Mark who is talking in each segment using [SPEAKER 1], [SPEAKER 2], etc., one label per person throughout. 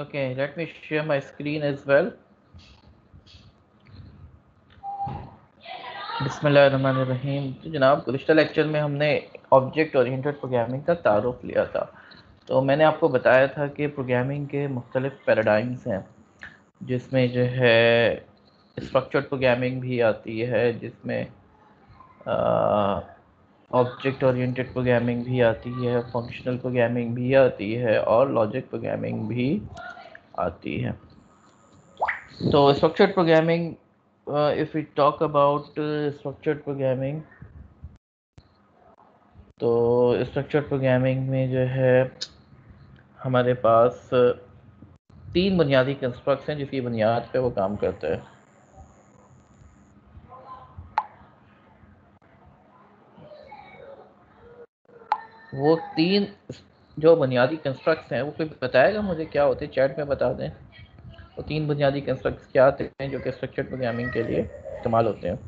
[SPEAKER 1] Okay, let me share my screen as well. बिस्मिल्लाहिर्रहमानिर्रहीम। तो जनाब गुज़िश्ता लेक्चर में हमने ऑब्जेक्ट ओरिएंटेड प्रोग्रामिंग का तारुफ लिया था। तो मैंने आपको बताया था कि प्रोग्रामिंग के मुख्तलिफ पैराडाइम्स हैं, जिसमें जो है स्ट्रक्चर्ड प्रोग्रामिंग भी आती है, जिसमें ऑब्जेक्ट ओरिएंटेड प्रोग्रामिंग भी आती है, फंक्शनल प्रोग्रामिंग भी आती है और लॉजिक प्रोग्रामिंग भी आती है। तो structured programming, if we talk about structured programming, तो स्ट्रक्चर्ड प्रोग्रामिंग में जो है हमारे पास तीन बुनियादी कंस्ट्रक्ट्स हैं जिसकी बुनियाद पे वो काम करता है। वो तीन जो बुनियादी कंस्ट्रक्ट्स हैं, वो कोई बताएगा मुझे क्या होते हैं? चैट में बता दें। वो तीन बुनियादी कंस्ट्रक्ट्स क्या आते हैं जो कि स्ट्रक्चर्ड प्रोग्रामिंग के लिए इस्तेमाल होते हैं?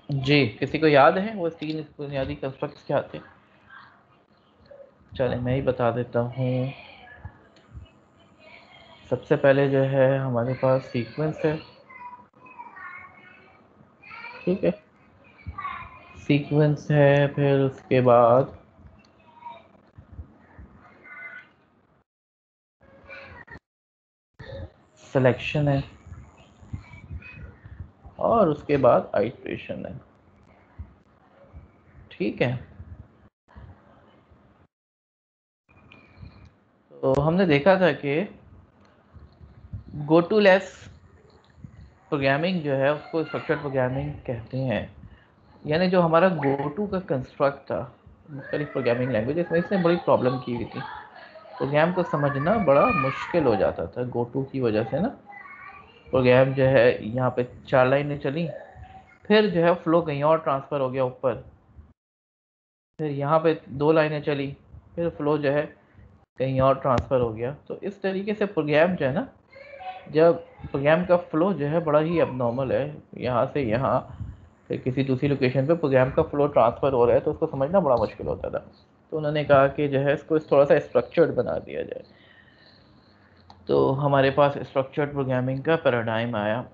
[SPEAKER 1] जी, किसी को याद है वो तीन बुनियादी कंस्ट्रक्ट्स क्या आते हैं? चले मैं ही बता देता हूँ। सबसे पहले जो है हमारे पास सीक्वेंस है, ठीक है, सीक्वेंस है। फिर उसके बाद सिलेक्शन है और उसके बाद आइट्रेशन है, ठीक है। तो हमने देखा था कि गो टू लेस प्रोग्रामिंग जो है उसको स्ट्रक्चर्ड प्रोग्रामिंग कहते हैं। यानी जो हमारा गो टू का कंस्ट्रक्ट था मुख्तलिफ प्रोग्रामिंग लैंग्वेज में, इसने बड़ी प्रॉब्लम की हुई थी। प्रोग्राम को समझना बड़ा मुश्किल हो जाता था गो टू की वजह से ना। प्रोग्राम जो है यहाँ पे 4 लाइनें चली, फिर जो है फ्लो कहीं और ट्रांसफ़र हो गया ऊपर, फिर यहाँ पे 2 लाइनें चली, फिर फ्लो जो है कहीं और ट्रांसफ़र हो गया। तो इस तरीके से प्रोग्राम जो है ना, जब प्रोग्राम का फ़्लो जो है बड़ा ही अबनॉर्मल है, यहाँ से यहाँ फिर किसी दूसरी लोकेशन पे प्रोग्राम का फ़्लो ट्रांसफ़र हो रहा है, तो उसको समझना बड़ा मुश्किल होता था। तो उन्होंने कहा कि जो है इसको थोड़ा सा स्ट्रक्चर्ड बना दिया जाए। तो हमारे पास स्ट्रक्चर्ड प्रोग्रामिंग का पैराडाइम आया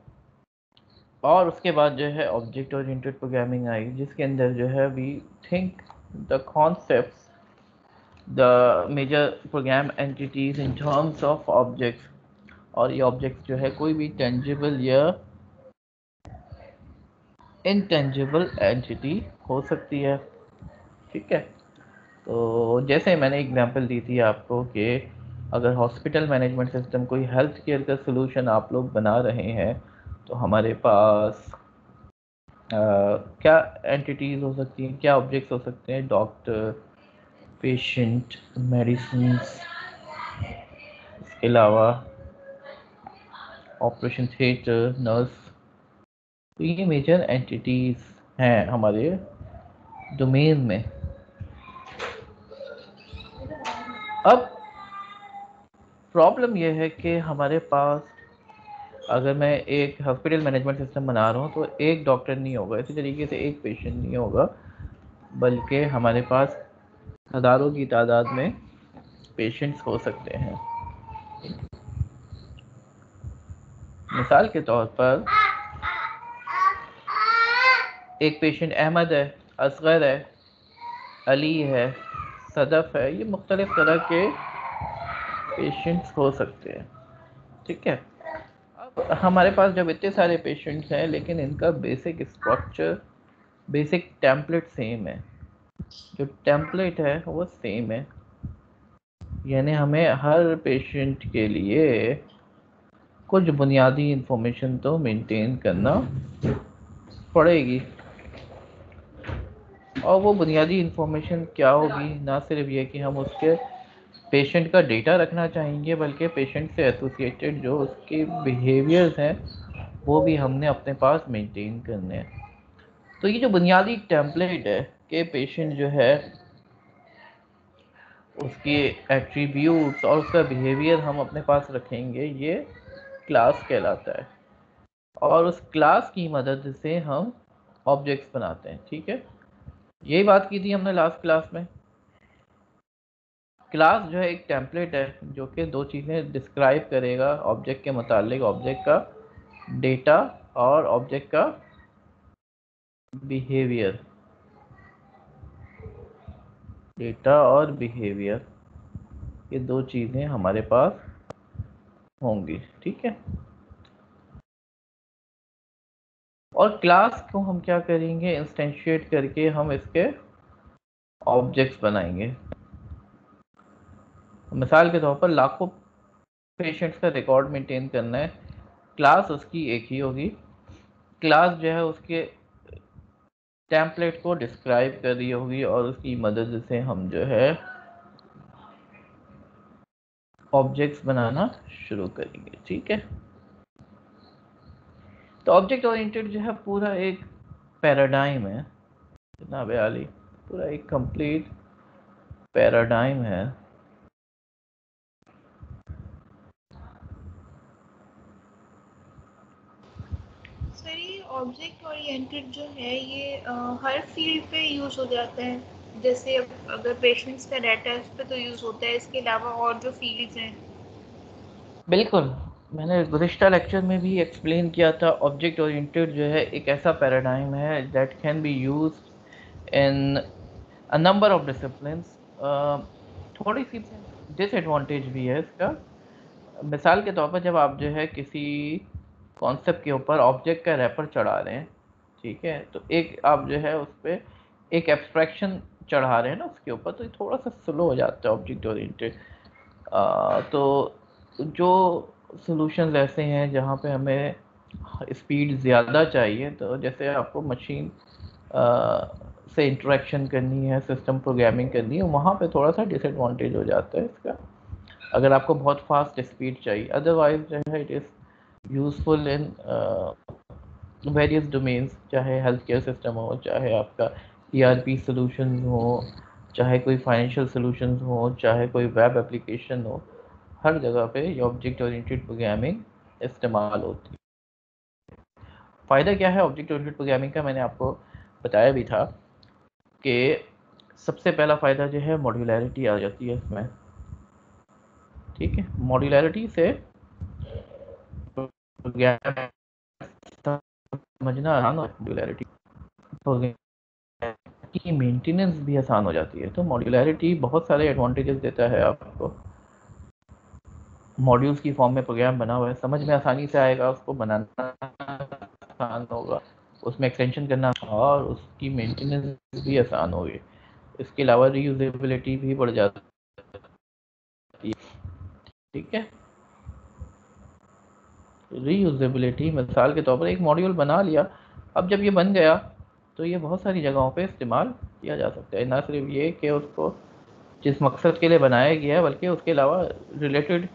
[SPEAKER 1] और उसके बाद जो है ऑब्जेक्ट ओरिएंटेड प्रोग्रामिंग आई, जिसके अंदर जो है we think the concepts the major program entities in terms of objects. और ये ऑब्जेक्ट्स जो है कोई भी टेंजिबल या इनटेंजिबल एंटिटी हो सकती है, ठीक है। तो जैसे मैंने एग्जांपल दी थी आपको कि अगर हॉस्पिटल मैनेजमेंट सिस्टम कोई हेल्थ केयर का सलूशन आप लोग बना रहे हैं, तो हमारे पास क्या एंटिटीज़ हो सकती हैं, क्या ऑब्जेक्ट्स हो सकते हैं? डॉक्टर, पेशेंट, मेडिसिन्स, इसके अलावा ऑपरेशन थिएटर, नर्स। तो ये मेजर एंटिटीज़ हैं हमारे डोमेन में। अब प्रॉब्लम यह है कि हमारे पास अगर मैं एक हॉस्पिटल मैनेजमेंट सिस्टम बना रहा हूँ तो एक डॉक्टर नहीं होगा, इसी तरीके से एक पेशेंट नहीं होगा, बल्कि हमारे पास हज़ारों की तादाद में पेशेंट्स हो सकते हैं। मिसाल के तौर पर एक पेशेंट अहमद है, असगर है, अली है, सदफ़ है, ये मुख्तलिफ़ तरह के पेशेंट्स हो सकते हैं, ठीक है। अब हमारे पास जब इतने सारे पेशेंट्स हैं लेकिन इनका basic structure, basic template same है, जो टेम्पलेट है वो सेम है, यानी हमें हर पेशेंट के लिए कुछ बुनियादी इंफॉर्मेशन तो मेंटेन करना पड़ेगी। और वो बुनियादी इंफॉर्मेशन क्या होगी? ना सिर्फ ये कि हम उसके पेशेंट का डेटा रखना चाहेंगे, बल्कि पेशेंट से एसोसिएटेड जो उसके बिहेवियर्स हैं वो भी हमने अपने पास मेंटेन करने हैं। तो ये जो बुनियादी टेम्पलेट है कि पेशेंट जो है उसके एट्रीब्यूट्स और उसका बिहेवियर हम अपने पास रखेंगे, ये क्लास कहलाता है। और उस क्लास की मदद से हम ऑब्जेक्ट्स बनाते हैं, ठीक है। यही बात की थी हमने लास्ट क्लास में। क्लास जो है एक टेम्पलेट है जो कि दो चीज़ें डिस्क्राइब करेगा ऑब्जेक्ट के मुतालिक, ऑब्जेक्ट का डेटा और ऑब्जेक्ट का बिहेवियर। डेटा और बिहेवियर, ये दो चीज़ें हमारे पास होंगी, ठीक है। और क्लास को हम क्या करेंगे, इंस्टेंशिएट करके हम इसके ऑब्जेक्ट्स बनाएंगे। मिसाल के तौर पर लाखों पेशेंट्स का रिकॉर्ड मेंटेन करना है, क्लास उसकी एक ही होगी। क्लास जो है उसके टेम्पलेट को डिस्क्राइब कर रही होगी और उसकी मदद से हम जो है ऑब्जेक्ट्स बनाना शुरू करेंगे, ठीक है। तो ऑब्जेक्ट ओरिएंटेड जो है पूरा एक पैराडाइम है जनाब आली, पूरा एक कंप्लीट पैराडाइम है।
[SPEAKER 2] सर ये ऑब्जेक्ट ओरिएंटेड जो है ये हर फील्ड पे यूज़ हो जाता है, जैसे अगर पेशेंट्स का डाटा है उस पर तो यूज़ होता है, इसके अलावा और जो फील्ड्स हैं।
[SPEAKER 1] बिल्कुल, मैंने गुज़िश्ता लेक्चर में भी एक्सप्लेन किया था, ऑब्जेक्ट ओरिएंटेड जो है एक ऐसा पैराडाइम है that can be used in a number of disciplines. थोड़ी सी डिसएडवांटेज भी है इसका। मिसाल के तौर पर जब आप जो है किसी कॉन्सेप्ट के ऊपर ऑब्जेक्ट का रैपर चढ़ा रहे हैं, ठीक है, तो एक आप जो है उस पर एक एब्स्ट्रैक्शन चढ़ा रहे हैं ना उसके ऊपर, तो ये थोड़ा सा स्लो हो जाता है ऑब्जेक्ट ओरिएंटेड। तो जो सॉल्यूशंस ऐसे हैं जहाँ पे हमें स्पीड ज़्यादा चाहिए, तो जैसे आपको मशीन से इंटरेक्शन करनी है, सिस्टम प्रोग्रामिंग करनी है, वहाँ पे थोड़ा सा डिसएडवांटेज हो जाता है इसका, अगर आपको बहुत फास्ट स्पीड चाहिए। अदरवाइज जो है it is useful in various domains, चाहे हेल्थ केयर सिस्टम हो, चाहे आपका ERP सॉल्यूशंस हो, चाहे कोई फाइनेंशियल सॉल्यूशंस हो, चाहे कोई वेब एप्लीकेशन हो, हर जगह पे ये ऑब्जेक्ट ओरिएंटेड प्रोग्रामिंग इस्तेमाल होती है। फ़ायदा क्या है ऑब्जेक्ट ओरिएंटेड प्रोग्रामिंग का, मैंने आपको बताया भी था कि सबसे पहला फ़ायदा जो है मॉड्यूलैरिटी आ जाती है इसमें, ठीक है। मॉड्यूलैरिटी से प्रोग्राम समझना आसान हो, मॉड्यूलैरिटी की मेंटेनेंस भी आसान हो जाती है। तो मॉड्यूलैरिटी बहुत सारे एडवांटेजेस देता है आपको। मॉड्यूल्स की फॉर्म में प्रोग्राम बना हुआ है, समझ में आसानी से आएगा, उसको बनाना आसान होगा, उसमें एक्सटेंशन करना और उसकी मेंटेनेंस भी आसान होगी। इसके अलावा रीयूजेबिलिटी भी बढ़ जाती है, ठीक है। रीयूजेबिलिटी मिसाल के तौर पर एक मॉड्यूल बना लिया, अब जब ये बन गया तो ये बहुत सारी जगहों पे इस्तेमाल किया जा सकता है, ना सिर्फ ये कि उसको जिस मकसद के लिए बनाया गया है बल्कि उसके अलावा रिलेटेड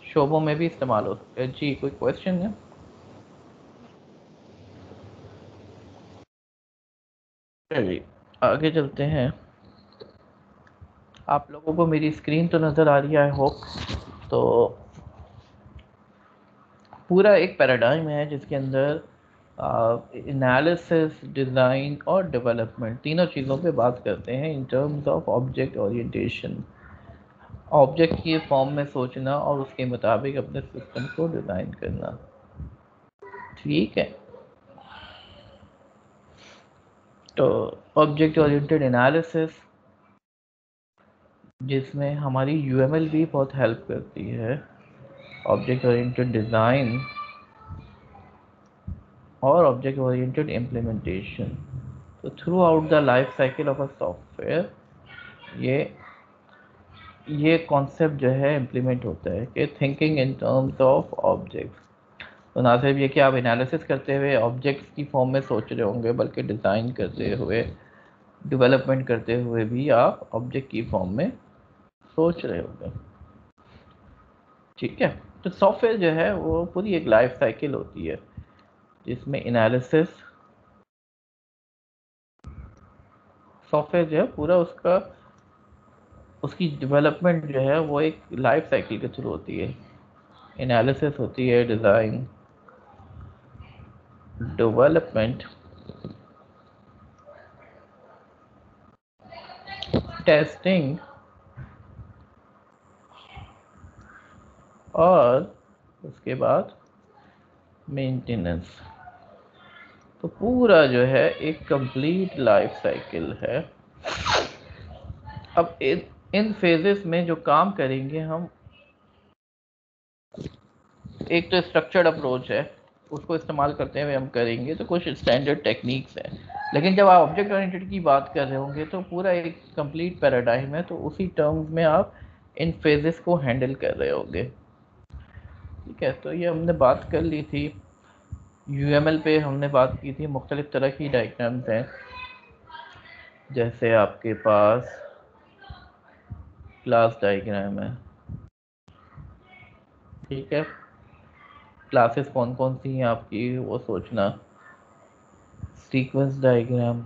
[SPEAKER 1] शोबों में भी इस्तेमाल हो सकता है। जी कोई क्वेश्चन है? चलिए आगे चलते हैं। आप लोगों को मेरी स्क्रीन तो नज़र आ रही है आई होप। तो पूरा एक पैराडाइम है जिसके अंदर एनालिसिस, डिज़ाइन और डेवलपमेंट तीनों चीज़ों पे बात करते हैं इन terms of object orientation. Object की फॉर्म में सोचना और उसके मुताबिक अपने सिस्टम को डिज़ाइन करना, ठीक है। तो ऑब्जेक्ट ओरिएंटेड एनालिसिस, जिसमें हमारी UML भी बहुत हेल्प करती है, ऑब्जेक्ट ओरिएंटेड डिज़ाइन और ऑब्जेक्ट ओरिएंटेड इम्प्लीमेंटेशन। तो through out the life cycle of a software ये ये कॉन्सेप्ट जो है इम्प्लीमेंट होता है कि thinking in terms of objects. तो ना सिर्फ ये कि आप एनालिसिस करते हुए ऑब्जेक्ट्स की फॉर्म में सोच रहे होंगे, बल्कि डिज़ाइन करते हुए, डेवलपमेंट करते हुए भी आप ऑब्जेक्ट की फॉर्म में सोच रहे होंगे, ठीक है। तो सॉफ्टवेयर जो है वो पूरी एक लाइफ साइकिल होती है जिसमें एनालिसिस, सॉफ्टवेयर जो है पूरा उसका उसकी डेवलपमेंट जो है वो एक लाइफ साइकिल के थ्रू होती है। एनालिसिस होती है, डिज़ाइन, डेवलपमेंट टेस्टिंग और उसके बाद मेंटेनेंस। तो पूरा जो है एक कंप्लीट लाइफ साइकिल है। अब इन फेजेस में जो काम करेंगे हम, एक तो स्ट्रक्चर्ड अप्रोच है, उसको इस्तेमाल करते हुए हम करेंगे, तो कुछ स्टैंडर्ड टेक्निक्स हैं। लेकिन जब आप ऑब्जेक्ट ओरिएंटेड की बात कर रहे होंगे तो पूरा एक कंप्लीट पैराडाइम है, तो उसी टर्म्स में आप इन फेजेस को हैंडल कर रहे होंगे। ठीक है, तो ये हमने बात कर ली थी। यूएमएल पे हमने बात की थी, मुख्तलिफ तरह की डायग्राम्स हैं, जैसे आपके पास क्लास डायग्राम है। ठीक है, क्लासेस कौन कौन सी हैं आपकी वो सोचना। सीक्वेंस डायग्राम,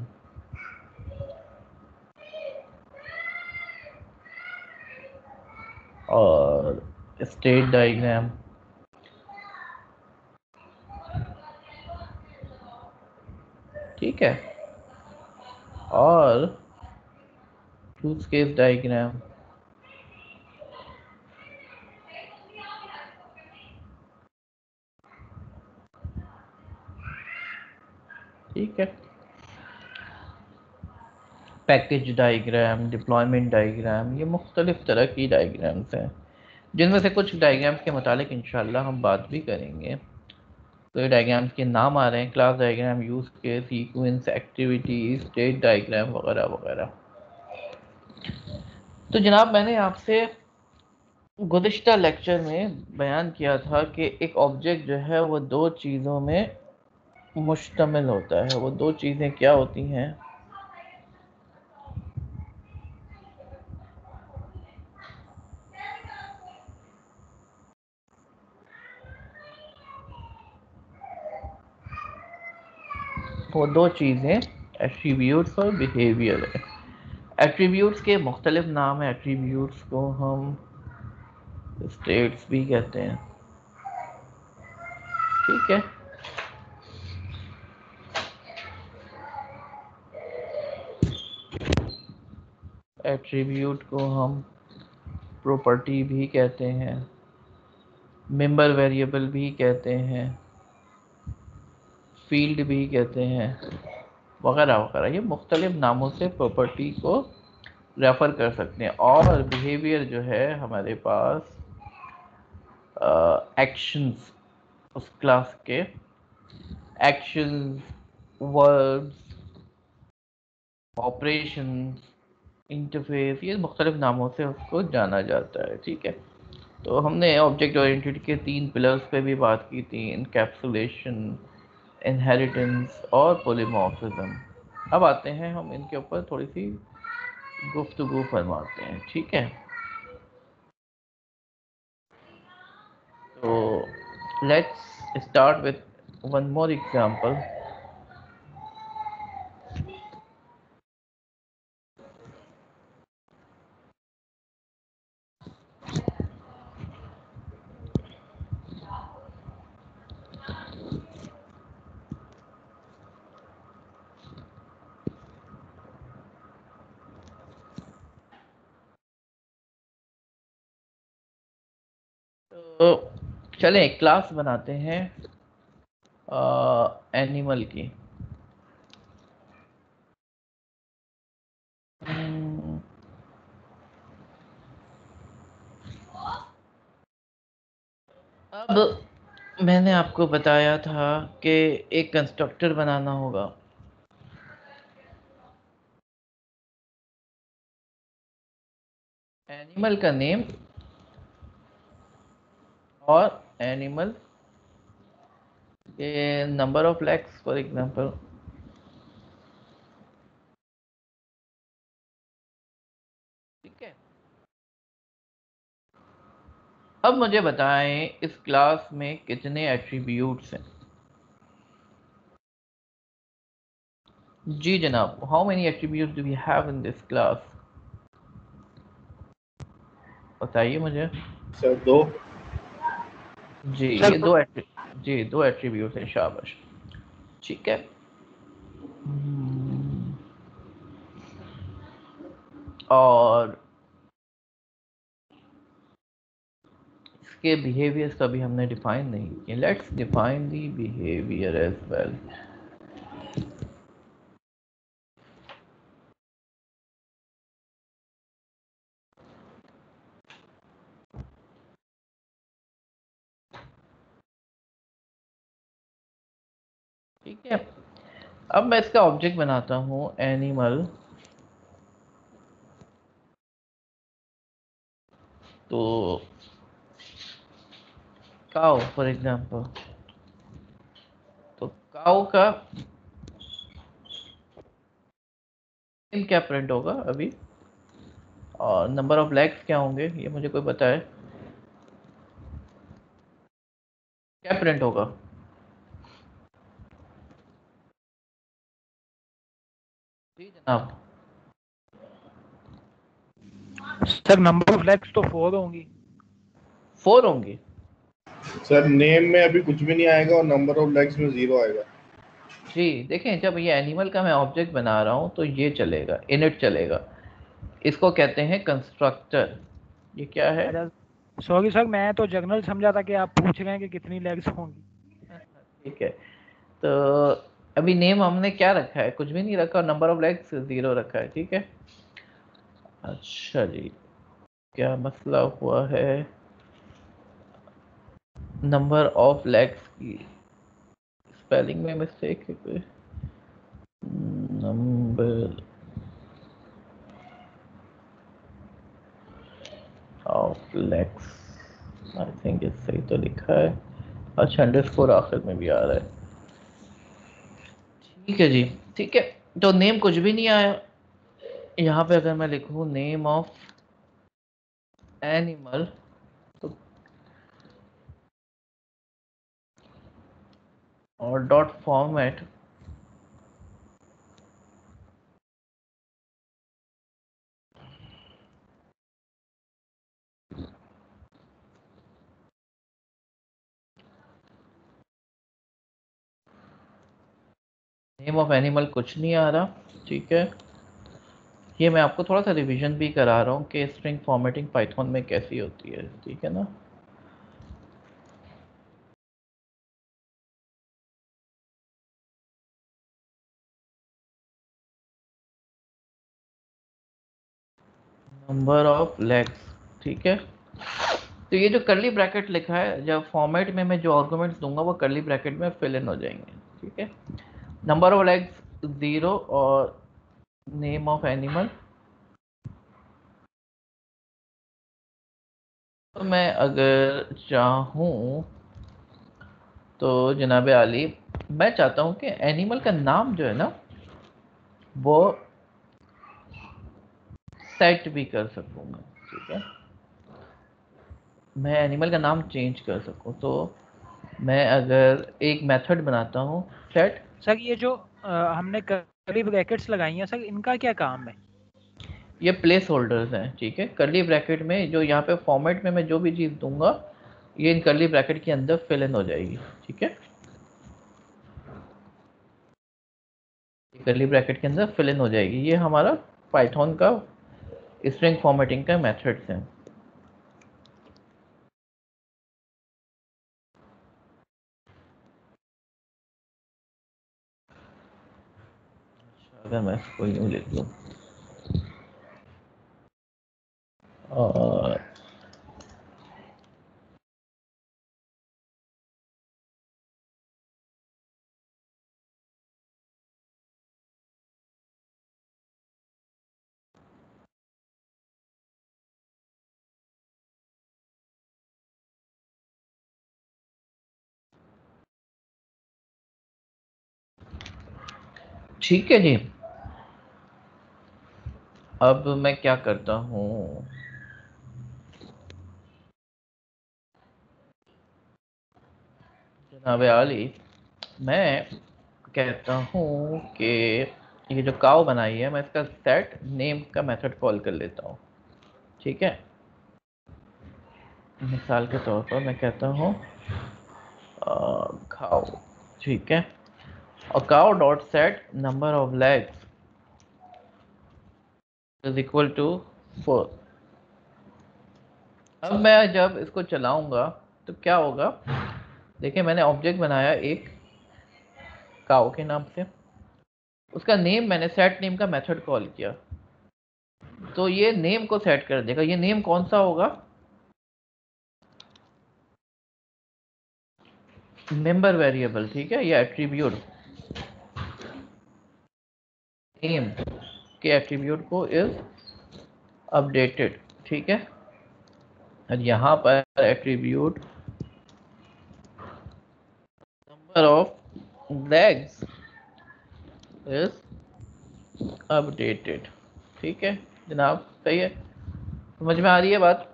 [SPEAKER 1] और स्टेट डायग्राम, ठीक है, और यूज केस डायग्राम, ठीक है, पैकेज डायग्राम, डिप्लॉयमेंट डायग्राम, ये मुख्तलिफ तरह की डायग्राम्स हैं, जिनमें से कुछ डायग्राम्स के मुतालिक इंशाल्लाह हम बात भी करेंगे। तो ये डायग्राम्स के नाम आ रहे हैं, class diagram, use case, sequence, activity, state diagram वगैरह वगैरह। तो जनाब, मैंने आपसे गुज़िश्ता लेक्चर में बयान किया था कि एक ऑब्जेक्ट जो है वो दो चीज़ों में मुश्तमिल होता है। वो दो चीज़ें क्या होती हैं? वो दो चीज़ें एट्रीब्यूट्स और बिहेवियर है। एट्रीब्यूट्स के मुख्तलिफ नाम हैं। एट्रीब्यूट्स को हम स्टेट्स भी कहते हैं। ठीक है, एट्रीब्यूट को हम प्रॉपर्टी भी कहते हैं, मेंबर वेरिएबल भी कहते हैं, फील्ड भी कहते हैं, वगैरह वगैरह। ये मुख्तलिफ नामों से प्रॉपर्टी को रेफ़र कर सकते हैं। और बिहेवियर जो है हमारे पास एक्शंस, उस क्लास के एक्शंस, वर्ब्स, ऑपरेशंस, इंटरफेस, ये मुख्तलिफ नामों से उसको जाना जाता है। ठीक है, तो हमने ऑब्जेक्ट ओरिएंटेड के 3 पिलर्स पे भी बात की थी, इनकैप्सुलेशन, इनहेरिटेंस और पॉलीमॉर्फिज्म। अब आते हैं हम इनके ऊपर थोड़ी सी गुफ्तगू फरमाते हैं। ठीक है, तो let's start with one more example. तो चलें एक क्लास बनाते हैं एनिमल की। अब मैंने आपको बताया था कि एक कंस्ट्रक्टर बनाना होगा। एनिमल का नेम और एनिमल के number of legs for example. ठीक है, अब मुझे बताएं इस क्लास में कितने एट्रीब्यूट्स हैं। जी जनाब, how many attributes do we have in this class? बताइए मुझे।
[SPEAKER 3] सर 2।
[SPEAKER 1] जी, ये दो एट्रीब्यूट्स हैं। शाबाश, ठीक है। और इसके बिहेवियर्स कभी हमने डिफाइन नहीं किए। Let's define the behaviour as well. ठीक है, अब मैं इसका ऑब्जेक्ट बनाता हूँ एनिमल। तो काउ फॉर एग्जांपल, तो काउ का नेम क्या प्रिंट होगा अभी, और नंबर ऑफ लेग्स क्या होंगे ये मुझे कोई बताए, क्या प्रिंट होगा? जी जनाब।
[SPEAKER 3] सर नंबर ऑफ लेग्स तो 4 होंगी।
[SPEAKER 1] 4 होंगी।
[SPEAKER 4] सर नेम में अभी कुछ भी नहीं आएगा और नंबर ऑफ लेग्स में 0 आएगा।
[SPEAKER 1] जी देखें, जब ये एनिमल का मैं ऑब्जेक्ट बना रहा हूँ तो ये चलेगा, इनिट चलेगा। इसको कहते हैं कंस्ट्रक्टर। ये क्या है?
[SPEAKER 3] सॉरी सर, मैं तो जनरल समझा था कि आप पूछ रहे हैं कि कितनी लेग्स होंगी।
[SPEAKER 1] ठीक है, तो अभी नेम हमने क्या रखा है? कुछ भी नहीं रखा, और नंबर ऑफ लेग्स 0 रखा है। ठीक है, अच्छा जी, क्या मसला हुआ है? नंबर ऑफ लेग्स की स्पेलिंग में मिस्टेक है कोई? Number of legs, I think ये सही तो लिखा है। अच्छा, अंडरस्कोर आखिर में भी आ रहा है। ठीक है जी, ठीक है। तो नेम कुछ भी नहीं आया यहाँ पे। अगर मैं लिखूँ नेम ऑफ एनिमल, तो और dot format, name of animal कुछ नहीं आ रहा। ठीक है, ये मैं आपको थोड़ा सा रिवीजन भी करा रहा हूँ कि स्ट्रिंग फॉर्मेटिंग पाइथन में कैसी होती है। ठीक है ना? नंबर ऑफ लेग्स, ठीक है। तो ये जो करली ब्रैकेट लिखा है, जब फॉर्मेट में मैं जो आर्गुमेंट्स दूंगा वो करली ब्रैकेट में फिल इन हो जाएंगे। ठीक है, नंबर ऑफ लेग्स 0 और नेम ऑफ एनिमल। तो मैं अगर चाहूँ तो जनाब आली, मैं चाहता हूँ कि एनिमल का नाम जो है ना वो सेट भी कर सकूँ मैं। ठीक है, मैं एनिमल का नाम चेंज कर सकूँ। तो मैं अगर एक मेथड बनाता हूँ सेट।
[SPEAKER 3] सर ये जो हमने करली ब्रैकेट्स लगाई हैं सर, इनका क्या काम है?
[SPEAKER 1] ये प्लेस होल्डर्स हैं। ठीक है, करली ब्रैकेट में जो यहाँ पे फॉर्मेट में मैं जो भी चीज़ दूंगा ये इन करली ब्रैकेट के अंदर फिल इन हो जाएगी। ठीक है, करली ब्रैकेट के अंदर फिल इन हो जाएगी। ये हमारा पाइथन का स्ट्रिंग फॉर्मेटिंग का मेथड्स हैं। अगर मैं इसको यूँ लिख लूँ, और ठीक है जी, अब मैं क्या करता हूँ, जनाब आली, मैं कहता हूँ कि ये जो काव बनाई है मैं इसका सेट नेम का मेथड कॉल कर लेता हूँ। ठीक है, मिसाल के तौर पर मैं कहता हूँ खाओ। ठीक है, और cow dot set number of legs is equal to 4। अब मैं जब इसको चलाऊंगा तो क्या होगा, देखिए मैंने ऑब्जेक्ट बनाया एक काउ के नाम से, उसका नेम मैंने सेट नेम का मेथड कॉल किया, तो ये नेम को सेट कर देगा। ये नेम कौन सा होगा, मेंबर वेरिएबल, ठीक है, ये एट्रीब्यूट नेम के एट्रीब्यूट को इज अपडेटेड, ठीक है। और यहाँ पर attribute number of legs is updated, ठीक है जनाब, सही है, समझ में आ रही है बात।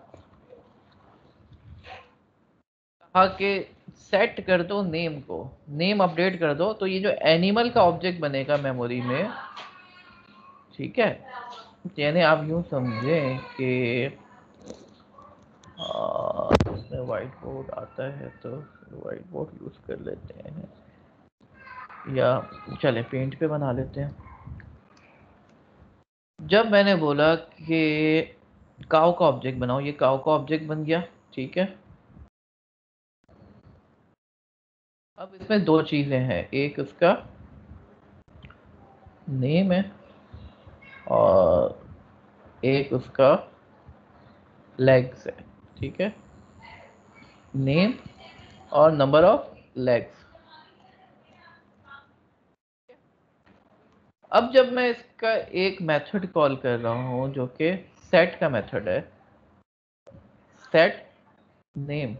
[SPEAKER 1] कहा कि सेट कर दो नेम को, नेम अपडेट कर दो, तो ये जो एनिमल का ऑब्जेक्ट बनेगा मेमोरी में, ठीक है, यानी आप यूं समझें कि इसमें वाइट बोर्ड आता है तो वाइट बोर्ड यूज कर लेते हैं, या चले पेंट पे बना लेते हैं। जब मैंने बोला कि काऊ का ऑब्जेक्ट बनाओ, ये काऊ का ऑब्जेक्ट बन गया, ठीक है। अब इसमें दो चीजें हैं, एक उसका नेम है और एक उसका लेग्स है, ठीक है, नेम और नंबर ऑफ लेग्स। अब जब मैं इसका एक मेथड कॉल कर रहा हूं जो कि सेट का मेथड है, सेट नेम,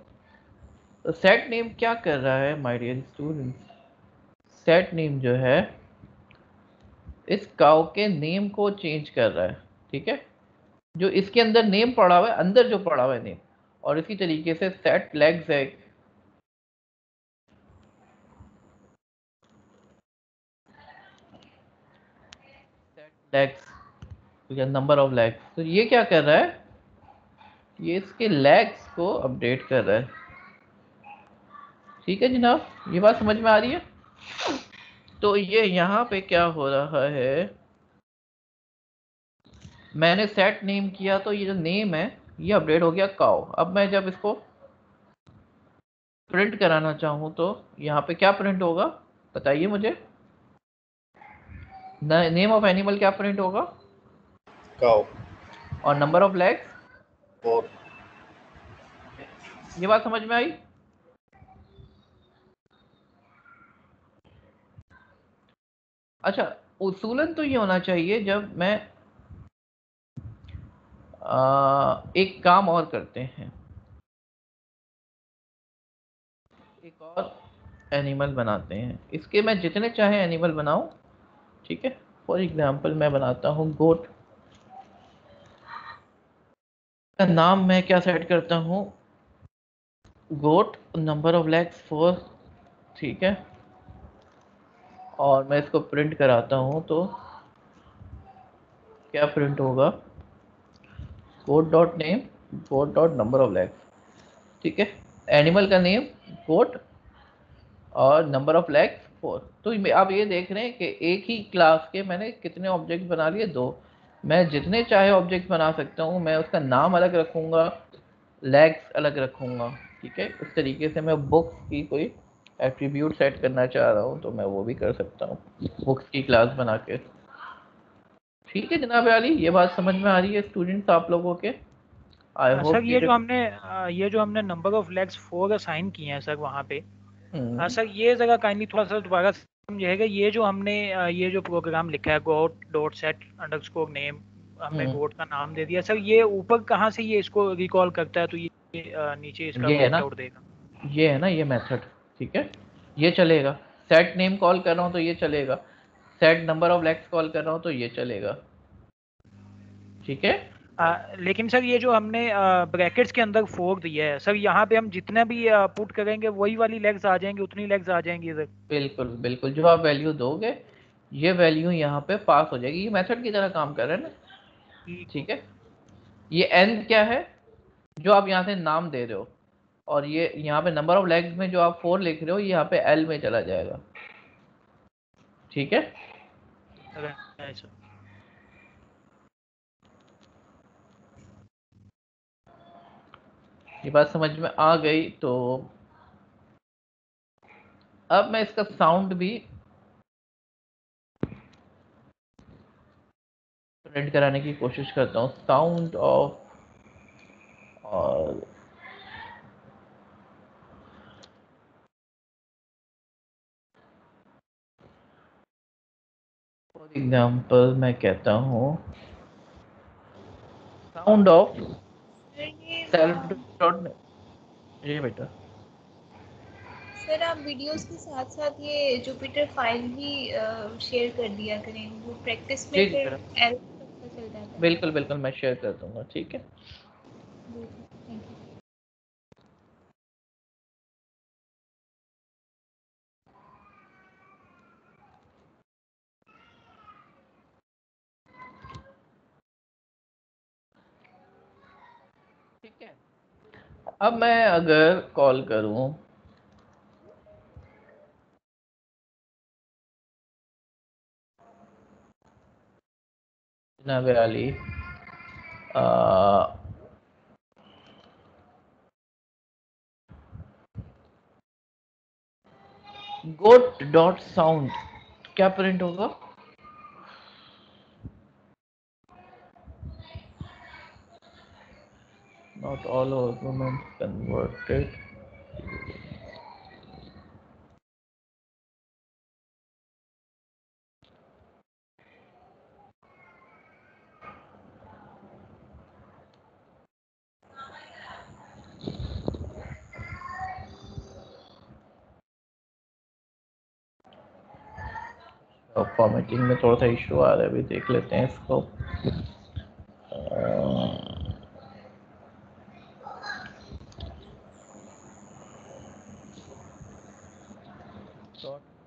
[SPEAKER 1] तो सेट नेम क्या कर रहा है my dear students, set name जो है इस काउ के नेम को चेंज कर रहा है, ठीक है, जो इसके अंदर नेम पड़ा हुआ है, अंदर जो पड़ा हुआ है नेम, और इसी तरीके से सेट लेग्स है, सेट लेग्स या नंबर ऑफ लेग्स, तो ये क्या कर रहा है, ये इसके लेग्स को अपडेट कर रहा है, ठीक है जनाब, ये बात समझ में आ रही है। तो ये यहाँ पे क्या हो रहा है, मैंने सेट नेम किया तो ये जो नेम है ये अपडेट हो गया काउ। अब मैं जब इसको प्रिंट कराना चाहूँ तो यहाँ पे क्या प्रिंट होगा, बताइए मुझे, नेम ऑफ एनिमल क्या प्रिंट होगा,
[SPEAKER 4] काउ,
[SPEAKER 1] और नंबर ऑफ लेग्स,
[SPEAKER 4] और
[SPEAKER 1] ये बात समझ में आई। अच्छा, उसूलन तो ये होना चाहिए, जब मैं एक काम और करते हैं, एक और एनिमल बनाते हैं, इसके मैं जितने चाहे एनिमल बनाऊं, ठीक है, फॉर एग्जांपल मैं बनाता हूं गोट, का नाम मैं क्या सेट करता हूं, गोट, नंबर ऑफ लेग्स 4, ठीक है, और मैं इसको प्रिंट कराता हूं तो क्या प्रिंट होगा, goat dot name, goat dot number of legs, ठीक है, एनिमल का नेम गोट और नंबर ऑफ लेग्स 4। तो आप ये देख रहे हैं कि एक ही क्लास के मैंने कितने ऑब्जेक्ट बना लिए, दो, मैं जितने चाहे ऑब्जेक्ट बना सकता हूँ, मैं उसका नाम अलग रखूँगा, लेग्स अलग रखूँगा, ठीक है, उस तरीके से मैं बुक्स की कोई एट्रीब्यूट सेट करना चाह रहा हूँ तो मैं वो भी कर सकता हूँ बुक्स की क्लास बना के, ठीक है जनाब अली, ये बात समझ में आ रही है स्टूडेंट्स आप लोगों के, आई
[SPEAKER 3] सर
[SPEAKER 1] होप
[SPEAKER 3] ये जो हमने नंबर ऑफ लेग्स 4 असाइन किए हैं सर वहाँ पे, सर ये जगह काइंडली थोड़ा सा दोबारा समझिएगा, ये जो हमने ये जो प्रोग्राम लिखा है गोट डॉट सेट अंडरस्कोर नेम, हमने गोट का नाम दे दिया सर, ये ऊपर कहाँ से ये इसको रिकॉल करता है, तो ये नीचे इसका
[SPEAKER 1] ये है
[SPEAKER 3] प्रिंट
[SPEAKER 1] ना,
[SPEAKER 3] आउट देगा,
[SPEAKER 1] ये है ना ये मेथड, ठीक है, ये चलेगा, सेट नेम कॉल कर रहा हूँ तो ये चलेगा, set number of legs call कर रहा हूँ तो ये चलेगा, ठीक है।
[SPEAKER 3] लेकिन सर ये जो हमने ब्रैकेट्स के अंदर 4 दिया है सर, यहाँ पे हम जितना भी पुट करेंगे वही वाली लेग्स आ जाएंगी, उतनी लेग्स आ जाएंगी सर।
[SPEAKER 1] बिल्कुल बिल्कुल, जो आप वैल्यू दोगे ये वैल्यू यहाँ पे पास हो जाएगी, ये मेथड की तरह काम कर रहा है ना, ठीक है। ये n क्या है, जो आप यहाँ से नाम दे रहे हो, और ये यहाँ पे नंबर ऑफ लेग्स में जो आप 4 लिख रहे हो, ये यहाँ पे l में चला जाएगा, ठीक है।
[SPEAKER 3] सर
[SPEAKER 1] ये बात समझ में आ गई। तो अब मैं इसका साउंड भी प्रिंट कराने की कोशिश करता हूँ। साउंड ऑफ और फॉर एग्जाम्पल मैं कहता हूँ साउंड ऑफ
[SPEAKER 2] सर ये
[SPEAKER 1] सेल्फ डॉट। जी बेटा।
[SPEAKER 2] सर आप वीडियोस के साथ साथ ये जुपिटर फाइल भी शेयर कर दिया करें, वो प्रैक्टिस में
[SPEAKER 1] जी
[SPEAKER 2] फिर
[SPEAKER 1] बेटा,
[SPEAKER 2] एरर पता चल जाता है।
[SPEAKER 1] बिल्कुल बिल्कुल मैं शेयर कर दूंगा, ठीक है।
[SPEAKER 2] Thank you.
[SPEAKER 1] ठीक है, अब मैं अगर कॉल करूं जनाब अली गोट डॉट साउंड, क्या प्रिंट होगा? Not all argument converted. Formatting में थोड़ा सा इशू आ रहा है, अभी देख लेते हैं इसको।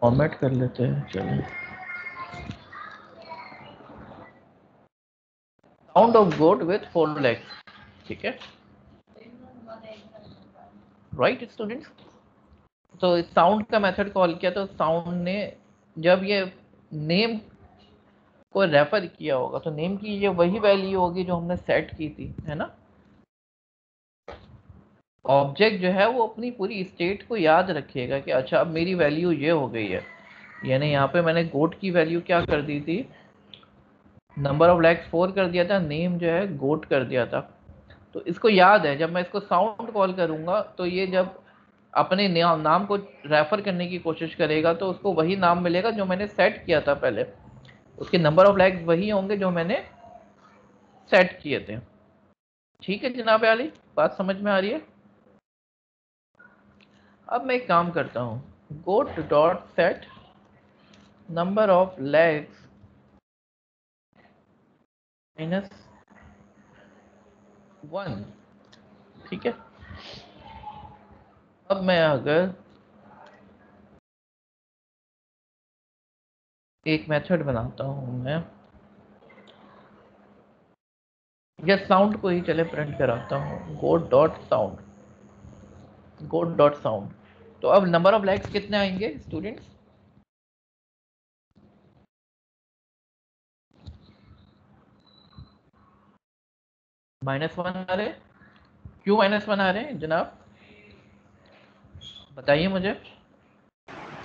[SPEAKER 1] फॉर्मेट कर लेते हैं, चलिए। Sound of goat with 4 legs, ठीक है, राइट स्टूडेंट्स। तो साउंड का मेथड कॉल किया तो साउंड ने जब ये नेम को रेफर किया होगा तो नेम की ये वही वैल्यू होगी जो हमने सेट की थी, है ना। ऑब्जेक्ट जो है वो अपनी पूरी स्टेट को याद रखेगा कि अच्छा अब मेरी वैल्यू ये हो गई है, यानी यहाँ पे मैंने गोट की वैल्यू क्या कर दी थी, नंबर ऑफ लेग्स 4 कर दिया था, नेम जो है गोट कर दिया था। तो इसको याद है, जब मैं इसको साउंड कॉल करूंगा तो ये जब अपने नाम को रेफर करने की कोशिश करेगा तो उसको वही नाम मिलेगा जो मैंने सेट किया था पहले, उसके नंबर ऑफ लेग्स वही होंगे जो मैंने सेट किए थे। ठीक है जनाब आली, बात समझ में आ रही है? अब मैं एक काम करता हूँ, goat dot set number of legs minus 1, ठीक है। अब मैं अगर एक मेथड बनाता हूँ, मैं या साउंड को ही चले प्रिंट कराता हूँ, गोट डॉट साउंड, गोट डॉट साउंड। तो अब नंबर ऑफ लेग्स कितने आएंगे स्टूडेंट्स? -1 आ रहे। क्यों -1 आ रहे हैं जनाब, बताइए मुझे।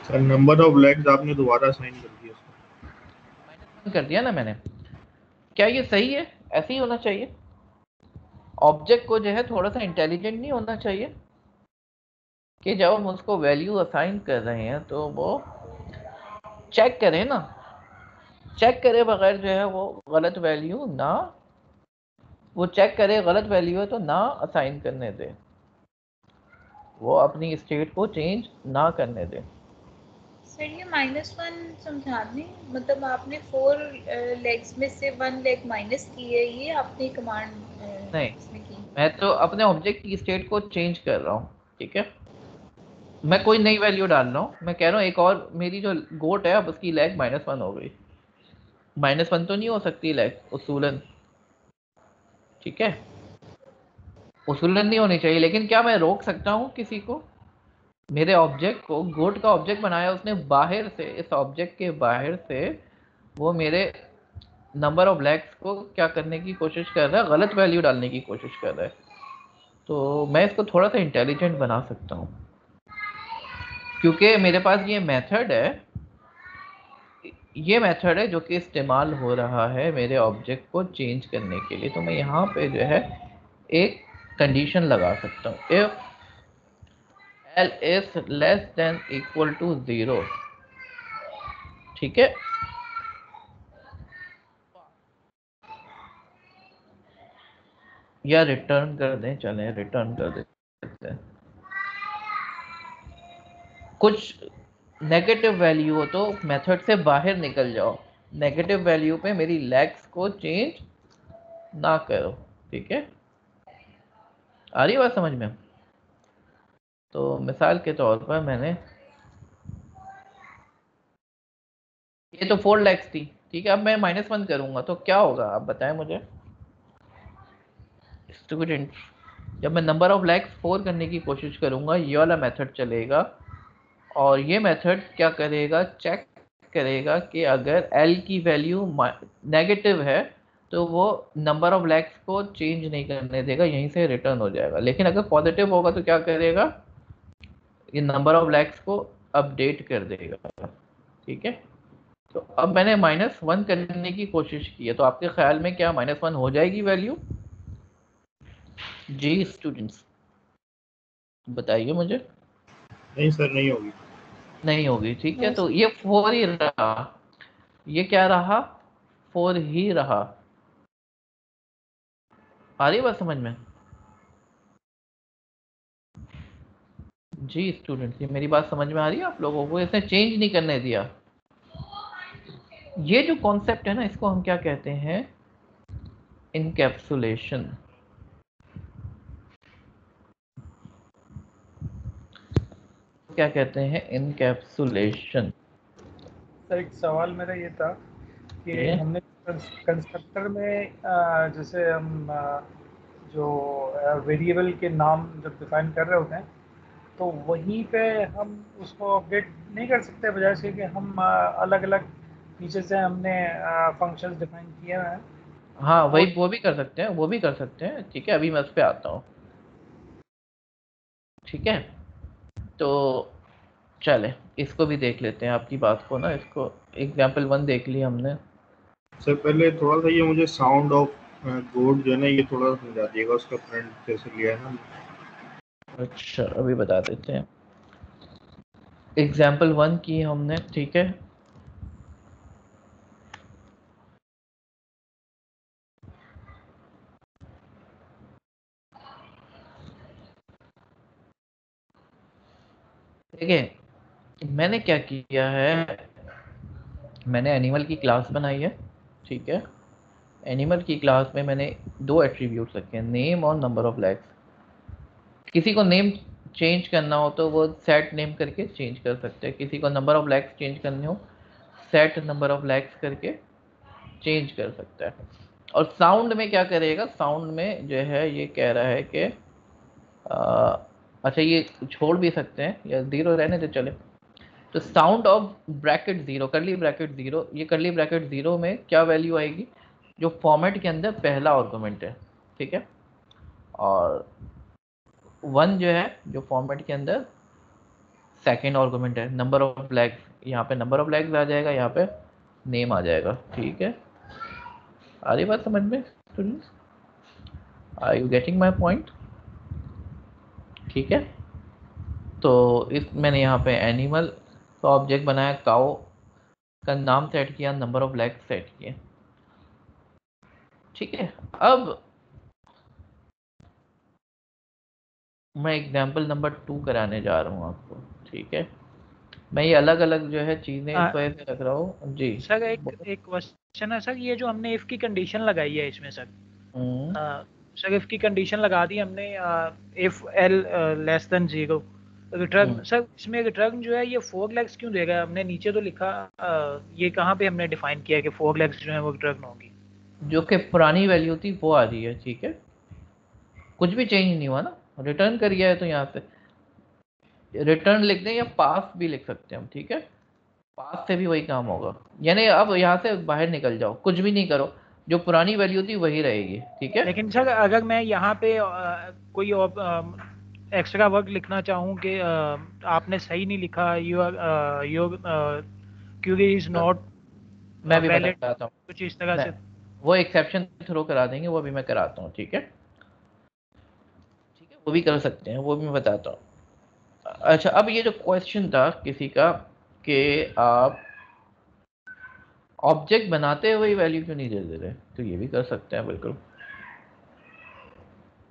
[SPEAKER 4] सर नंबर ऑफ लेग्स आपने दोबारा साइन कर दिया
[SPEAKER 1] -1 कर दिया ना मैंने, क्या ये सही है? ऐसे ही होना चाहिए। ऑब्जेक्ट को जो है थोड़ा सा इंटेलिजेंट नहीं होना चाहिए कि जब हम उसको वैल्यू असाइन कर रहे हैं तो वो चेक करे ना, चेक करे बगैर जो है वो गलत वैल्यू ना, वो चेक करे गलत वैल्यू है तो ना असाइन करने दे, वो अपनी स्टेट को चेंज ना करने दे।
[SPEAKER 2] सर ये -1 समझा दें, मतलब आपने 4 लेग्स में से 1 लेग माइनस की है, ये आपने कमांड
[SPEAKER 1] नहीं,
[SPEAKER 2] इसमें की?
[SPEAKER 1] मैं तो अपने ऑब्जेक्ट की स्टेट को चेंज कर रहा हूँ, ठीक है। मैं कोई नई वैल्यू डाल रहा हूँ, मैं कह रहा हूँ एक और मेरी जो गोट है अब उसकी लेग -1 हो गई। -1 तो नहीं हो सकती लेग उसूलन, ठीक है, उसूलन नहीं होनी चाहिए, लेकिन क्या मैं रोक सकता हूँ किसी को? मेरे ऑब्जेक्ट को, गोट का ऑब्जेक्ट बनाया उसने, बाहर से, इस ऑब्जेक्ट के बाहर से वो मेरे नंबर ऑफ लेग्स को क्या करने की कोशिश कर रहा है, गलत वैल्यू डालने की कोशिश कर रहा है। तो मैं इसको थोड़ा सा इंटेलिजेंट बना सकता हूँ, क्योंकि मेरे पास ये मेथड है जो कि इस्तेमाल हो रहा है मेरे ऑब्जेक्ट को चेंज करने के लिए। तो मैं यहाँ पे जो है एक कंडीशन लगा सकता हूँ, if L is less than equal to 0, ठीक है। या रिटर्न कर दें, चलें रिटर्न कर देते हैं। कुछ नेगेटिव वैल्यू हो तो मेथड से बाहर निकल जाओ, नेगेटिव वैल्यू पे मेरी लेग्स को चेंज ना करो, ठीक है। आ रही बात समझ में? तो मिसाल के तौर पर मैंने ये तो 4 लेग्स थी, ठीक है। अब मैं -1 करूंगा तो क्या होगा, आप बताएं मुझे स्टूडेंट। जब मैं नंबर ऑफ लेग्स 4 करने की कोशिश करूंगा, ये वाला मेथड चलेगा और ये मेथड क्या करेगा, चेक करेगा कि अगर L की वैल्यू नेगेटिव है तो वो नंबर ऑफ लेग्स को चेंज नहीं करने देगा, यहीं से रिटर्न हो जाएगा। लेकिन अगर पॉजिटिव होगा तो क्या करेगा, ये नंबर ऑफ लेग्स को अपडेट कर देगा, ठीक है। तो अब मैंने -1 करने की कोशिश की है, तो आपके ख्याल में क्या -1 हो जाएगी वैल्यू? जी स्टूडेंट्स बताइए मुझे।
[SPEAKER 4] नहीं सर, नहीं होगी।
[SPEAKER 1] नहीं होगी, ठीक है। तो ये 4 ही रहा, ये क्या रहा, 4 ही रहा। आ रही बात समझ में? जी स्टूडेंट्स, ये मेरी बात समझ में आ रही है आप लोगों को? इसने चेंज नहीं करने दिया। ये जो कॉन्सेप्ट है ना, इसको हम क्या कहते हैं, इनकैप्सुलेशन। क्या कहते हैं, इनकैप्सुलेशन।
[SPEAKER 3] सर एक सवाल मेरा ये था कि हमने कंस्ट्रक्टर में जैसे हम जो वेरिएबल के नाम जब डिफाइन कर रहे होते हैं तो वहीं पे हम उसको अपडेट नहीं कर सकते, बजाय से कि हम अलग अलग नीचे से हमने फंक्शंस डिफाइन किए हुए हैं।
[SPEAKER 1] हाँ वही, वो भी कर सकते हैं, वो भी कर सकते हैं, ठीक है। अभी मैं उस पर आता हूँ, ठीक है। तो चले इसको भी देख लेते हैं, आपकी बात को ना, इसको एग्जाम्पल 1 देख लिया हमने।
[SPEAKER 4] सर पहले थोड़ा सा ये मुझे साउंड ऑफ गोड जो है ना, ये थोड़ा समझा दिएगा, उसका प्रिंट कैसे लिया है ना।
[SPEAKER 1] अच्छा अभी बता देते हैं। एग्जाम्पल 1 की हमने, ठीक है। देखिए मैंने क्या किया है, मैंने एनिमल की क्लास बनाई है, ठीक है। एनिमल की क्लास में मैंने 2 एट्रीब्यूट रखे हैं, नेम और नंबर ऑफ लेग्स। किसी को नेम चेंज करना हो तो वो सेट नेम करके चेंज कर सकते हैं, किसी को नंबर ऑफ लेग्स चेंज करने हो सेट नंबर ऑफ लेग्स करके चेंज कर सकता है। और साउंड में क्या करेगा, साउंड में जो है ये कह रहा है कि अच्छा ये छोड़ भी सकते हैं या 0 रहने दे चले। तो साउंड ऑफ ब्रैकेट 0, करली ब्रैकेट 0, ये करली ब्रैकेट 0 में क्या वैल्यू आएगी, जो फॉर्मेट के अंदर पहला आर्गुमेंट है, ठीक है। और 1 जो है जो फॉर्मेट के अंदर सेकेंड आर्गुमेंट है। नंबर ऑफ लेग्स, यहाँ पे नंबर ऑफ लेग्स आ जाएगा, यहाँ पे नेम आ जाएगा, ठीक है। आ रही बात समझ में students? Are you getting my point? ठीक है। तो इस मैंने यहाँ पे एनिमल का ऑब्जेक्ट बनाया, काओ का नाम सेट किया, नंबर ऑफ लेग्स सेट किए, ठीक है। अब मैं एग्जाम्पल नंबर 2 कराने जा रहा हूँ आपको, ठीक है। मैं ये अलग अलग जो है चीज़ें इस वजह से रख रहा हूँ जी।
[SPEAKER 3] सर एक क्वेश्चन है सर, ये जो हमने इफ की कंडीशन लगाई है इसमें सर, सर इफ की कंडीशन लगा दी हमने, if L less than 0 return. Sir इसमें रिटर्न जो है ये 4 लेग्स क्यों देगा? हमने नीचे तो लिखा, ये कहाँ पे हमने डिफाइन किया कि 4 लेग्स जो है वो रिटर्न होगी?
[SPEAKER 1] जो कि पुरानी वैल्यू थी वो आ रही है, ठीक है। कुछ भी चेंज नहीं हुआ ना, रिटर्न कर गया है तो यहाँ से रिटर्न लिख दें या पास भी लिख सकते हैं हम, ठीक है। पास से भी वही काम होगा, यानी अब यहाँ से बाहर निकल जाओ, कुछ भी नहीं करो, जो पुरानी वैल्यू थी वही रहेगी, ठीक है।
[SPEAKER 3] लेकिन सर अगर मैं यहाँ पे कोई एक्स्ट्रा वर्क लिखना चाहूँ कि आपने सही नहीं लिखा, योर क्यूरी इज नॉट
[SPEAKER 1] मैं भी
[SPEAKER 3] वैलिड,
[SPEAKER 1] बताता हूँ,
[SPEAKER 3] कुछ इस तरह
[SPEAKER 1] मैं
[SPEAKER 3] से।
[SPEAKER 1] वो एक्सेप्शन थ्रो करा देंगे, वो भी मैं कराता हूँ, ठीक है, ठीक है, वो भी कर सकते हैं, वो भी मैं बताता हूँ। अच्छा, अब ये जो क्वेश्चन था किसी का कि आप ऑब्जेक्ट बनाते हुए वैल्यू क्यों नहीं दे रहे, तो ये भी कर सकते हैं बिल्कुल,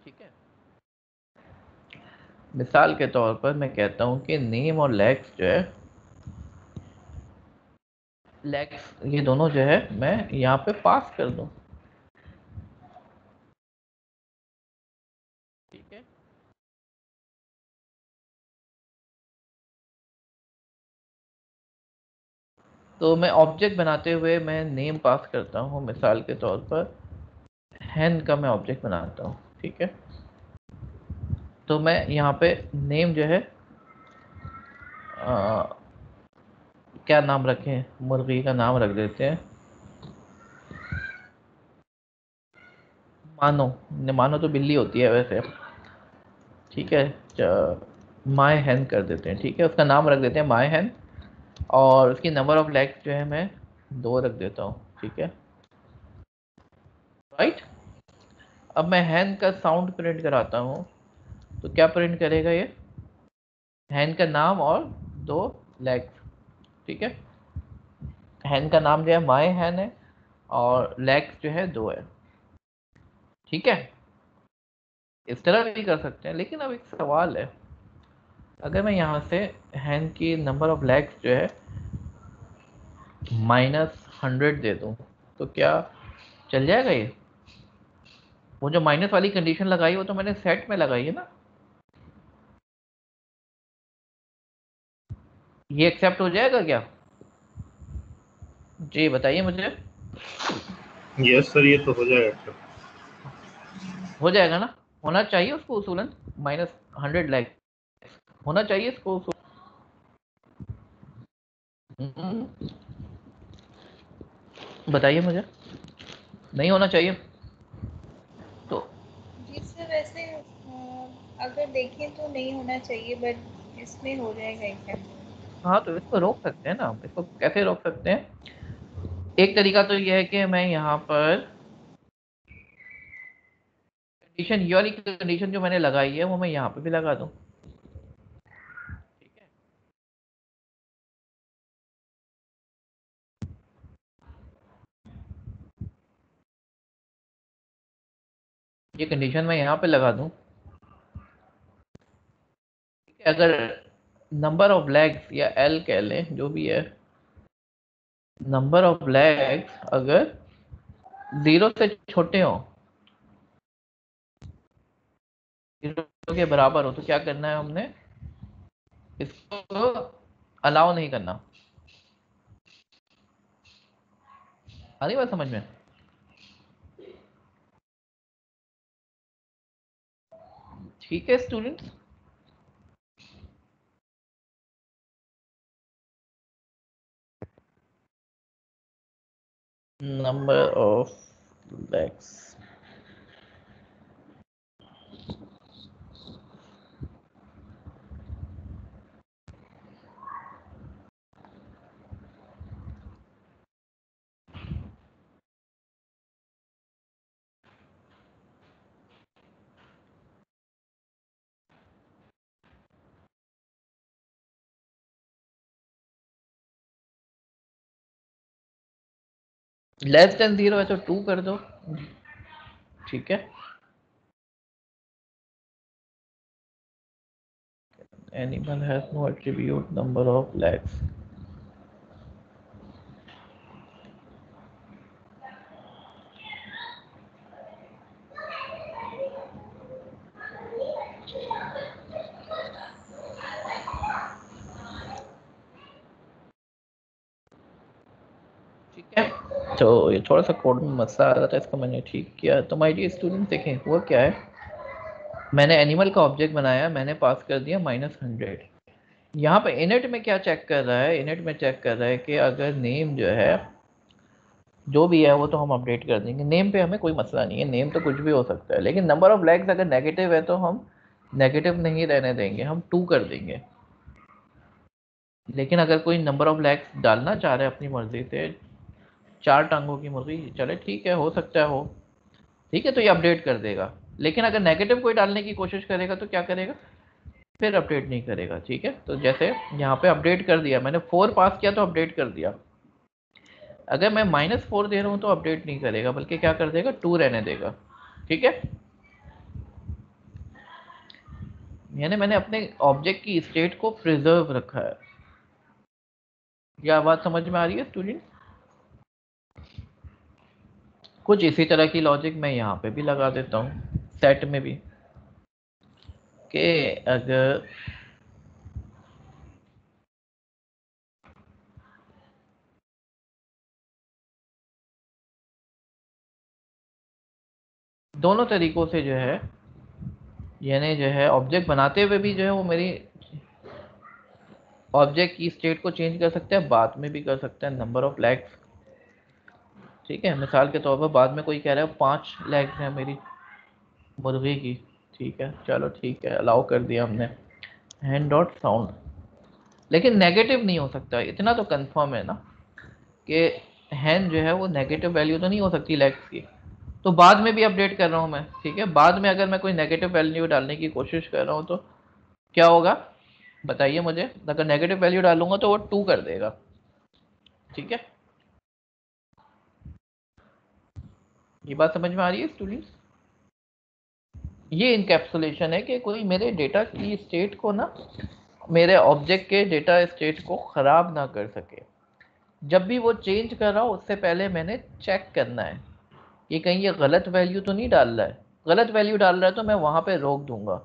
[SPEAKER 1] ठीक है। मिसाल के तौर पर मैं कहता हूँ कि नेम और लेग्स जो है, लेग्स ये दोनों जो है मैं यहाँ पे पास कर दूँ, ठीक है। तो मैं ऑब्जेक्ट बनाते हुए मैं नेम पास करता हूँ, मिसाल के तौर पर हैन का मैं ऑब्जेक्ट बनाता हूँ, ठीक है। तो मैं यहाँ पे नेम जो है क्या नाम रखें, मुर्गी का नाम रख देते हैं, मानो, मानो तो बिल्ली होती है वैसे, ठीक है, माय हैन कर देते हैं, ठीक है, उसका नाम रख देते हैं माय हैन, और उसकी नंबर ऑफ लेग्स जो है मैं 2 रख देता हूँ, ठीक है, राइट। अब मैं हैन का साउंड प्रिंट कराता हूँ, तो क्या प्रिंट करेगा ये, हैन का नाम और 2 लेग्स, ठीक है। हैन का नाम जो है माय हैन है, और लेग्स जो है 2 है, ठीक है। इस तरह भी कर सकते हैं, लेकिन अब एक सवाल है, अगर मैं यहाँ से हैन की नंबर ऑफ लेग्स जो है -100 दे दूँ, तो क्या चल जाएगा ये? वो जो माइनस वाली कंडीशन लगाई वो तो मैंने सेट में लगाई है ना, ये एक्सेप्ट हो जाएगा क्या? जी बताइए मुझे।
[SPEAKER 4] यस सर, ये तो हो जाएगा सर।
[SPEAKER 1] हो जाएगा ना, होना चाहिए उसको उसूलन -100 लाइक होना चाहिए इसको बताइए मुझे, नहीं होना चाहिए तो?
[SPEAKER 2] जी सर, वैसे अगर देखें तो नहीं होना चाहिए, बट इसमें हो जाएगा एग्जैक्ट।
[SPEAKER 1] हाँ, तो इसको रोक सकते हैं ना, इसको कैसे रोक सकते हैं? एक तरीका तो ये है कि मैं यहाँ पर कंडीशन, ये वाली कंडीशन जो मैंने लगाई है वो मैं यहाँ पे भी लगा दूँ, ठीक है। ये कंडीशन मैं यहाँ पे लगा दूँ, अगर नंबर ऑफ लेग्स या एल कह लें जो भी है, नंबर ऑफ लेग्स अगर 0 से छोटे हो, 0 के बराबर हो, तो क्या करना है हमने, इसको अलाउ नहीं करना। आ रही बात समझ में? ठीक है students, number of legs, less than 0 है तो 2 कर दो, ठीक है। Animal has no attribute number of legs, ठीक है। तो ये थोड़ा सा कोड में मसला आ रहा था, इसको मैंने ठीक किया। तो माय डियर स्टूडेंट देखें वो क्या है, मैंने एनिमल का ऑब्जेक्ट बनाया, मैंने पास कर दिया -100। यहाँ पे इनिट में क्या चेक कर रहा है, इनिट में चेक कर रहा है कि अगर नेम जो है जो भी है वो तो हम अपडेट कर देंगे। नेम पे हमें कोई मसला नहीं है, नेम तो कुछ भी हो सकता है, लेकिन नंबर ऑफ लेग्स अगर नेगेटिव है तो हम नेगेटिव नहीं रहने देंगे, हम 2 कर देंगे। लेकिन अगर कोई नंबर ऑफ लेग्स डालना चाह रहे हैं अपनी मर्जी से, 4 टांगों की मुर्गी, चले ठीक है, हो सकता है हो, ठीक है, तो ये अपडेट कर देगा। लेकिन अगर नेगेटिव कोई डालने की कोशिश करेगा तो क्या करेगा, फिर अपडेट नहीं करेगा। ठीक है, तो जैसे यहाँ पे अपडेट कर दिया मैंने, 4 पास किया तो अपडेट कर दिया। अगर मैं -4 दे रहा हूँ तो अपडेट नहीं करेगा, बल्कि क्या कर देगा, 2 रहने देगा। ठीक है, यानी मैंने अपने ऑब्जेक्ट की स्टेट को प्रिजर्व रखा है। क्या बात समझ में आ रही है स्टूडेंट? कुछ इसी तरह की लॉजिक मैं यहाँ पे भी लगा देता हूँ, सेट में भी, कि अगर दोनों तरीकों से जो है, यानी जो है ऑब्जेक्ट बनाते हुए भी जो है वो मेरी ऑब्जेक्ट की स्टेट को चेंज कर सकते हैं, बाद में भी कर सकते हैं, नंबर ऑफ लेग्स। ठीक है, मिसाल के तौर पर बाद में कोई कह रहा है 5 लेग्स हैं मेरी मुर्गी की, ठीक है, चलो ठीक है, अलाउ कर दिया हमने, हैंड डॉट साउंड। लेकिन नेगेटिव नहीं हो सकता, इतना तो कंफर्म है ना कि हैंड जो है वो नेगेटिव वैल्यू तो नहीं हो सकती लेग्स की। तो बाद में भी अपडेट कर रहा हूँ मैं, ठीक है, बाद में अगर मैं कोई नेगेटिव वैल्यू डालने की कोशिश कर रहा हूँ तो क्या होगा, बताइए मुझे। अगर नेगेटिव वैल्यू डालूंगा तो वो 2 कर देगा। ठीक है, ये बात समझ में आ रही है स्टूडेंट्स? ये इनकैप्सुलेशन है कि कोई मेरे डेटा की स्टेट को ना, मेरे ऑब्जेक्ट के डेटा स्टेट को ख़राब ना कर सके। जब भी वो चेंज कर रहा हो उससे पहले मैंने चेक करना है कि कहीं ये गलत वैल्यू तो नहीं डाल रहा है। गलत वैल्यू डाल रहा है तो मैं वहाँ पे रोक दूंगा,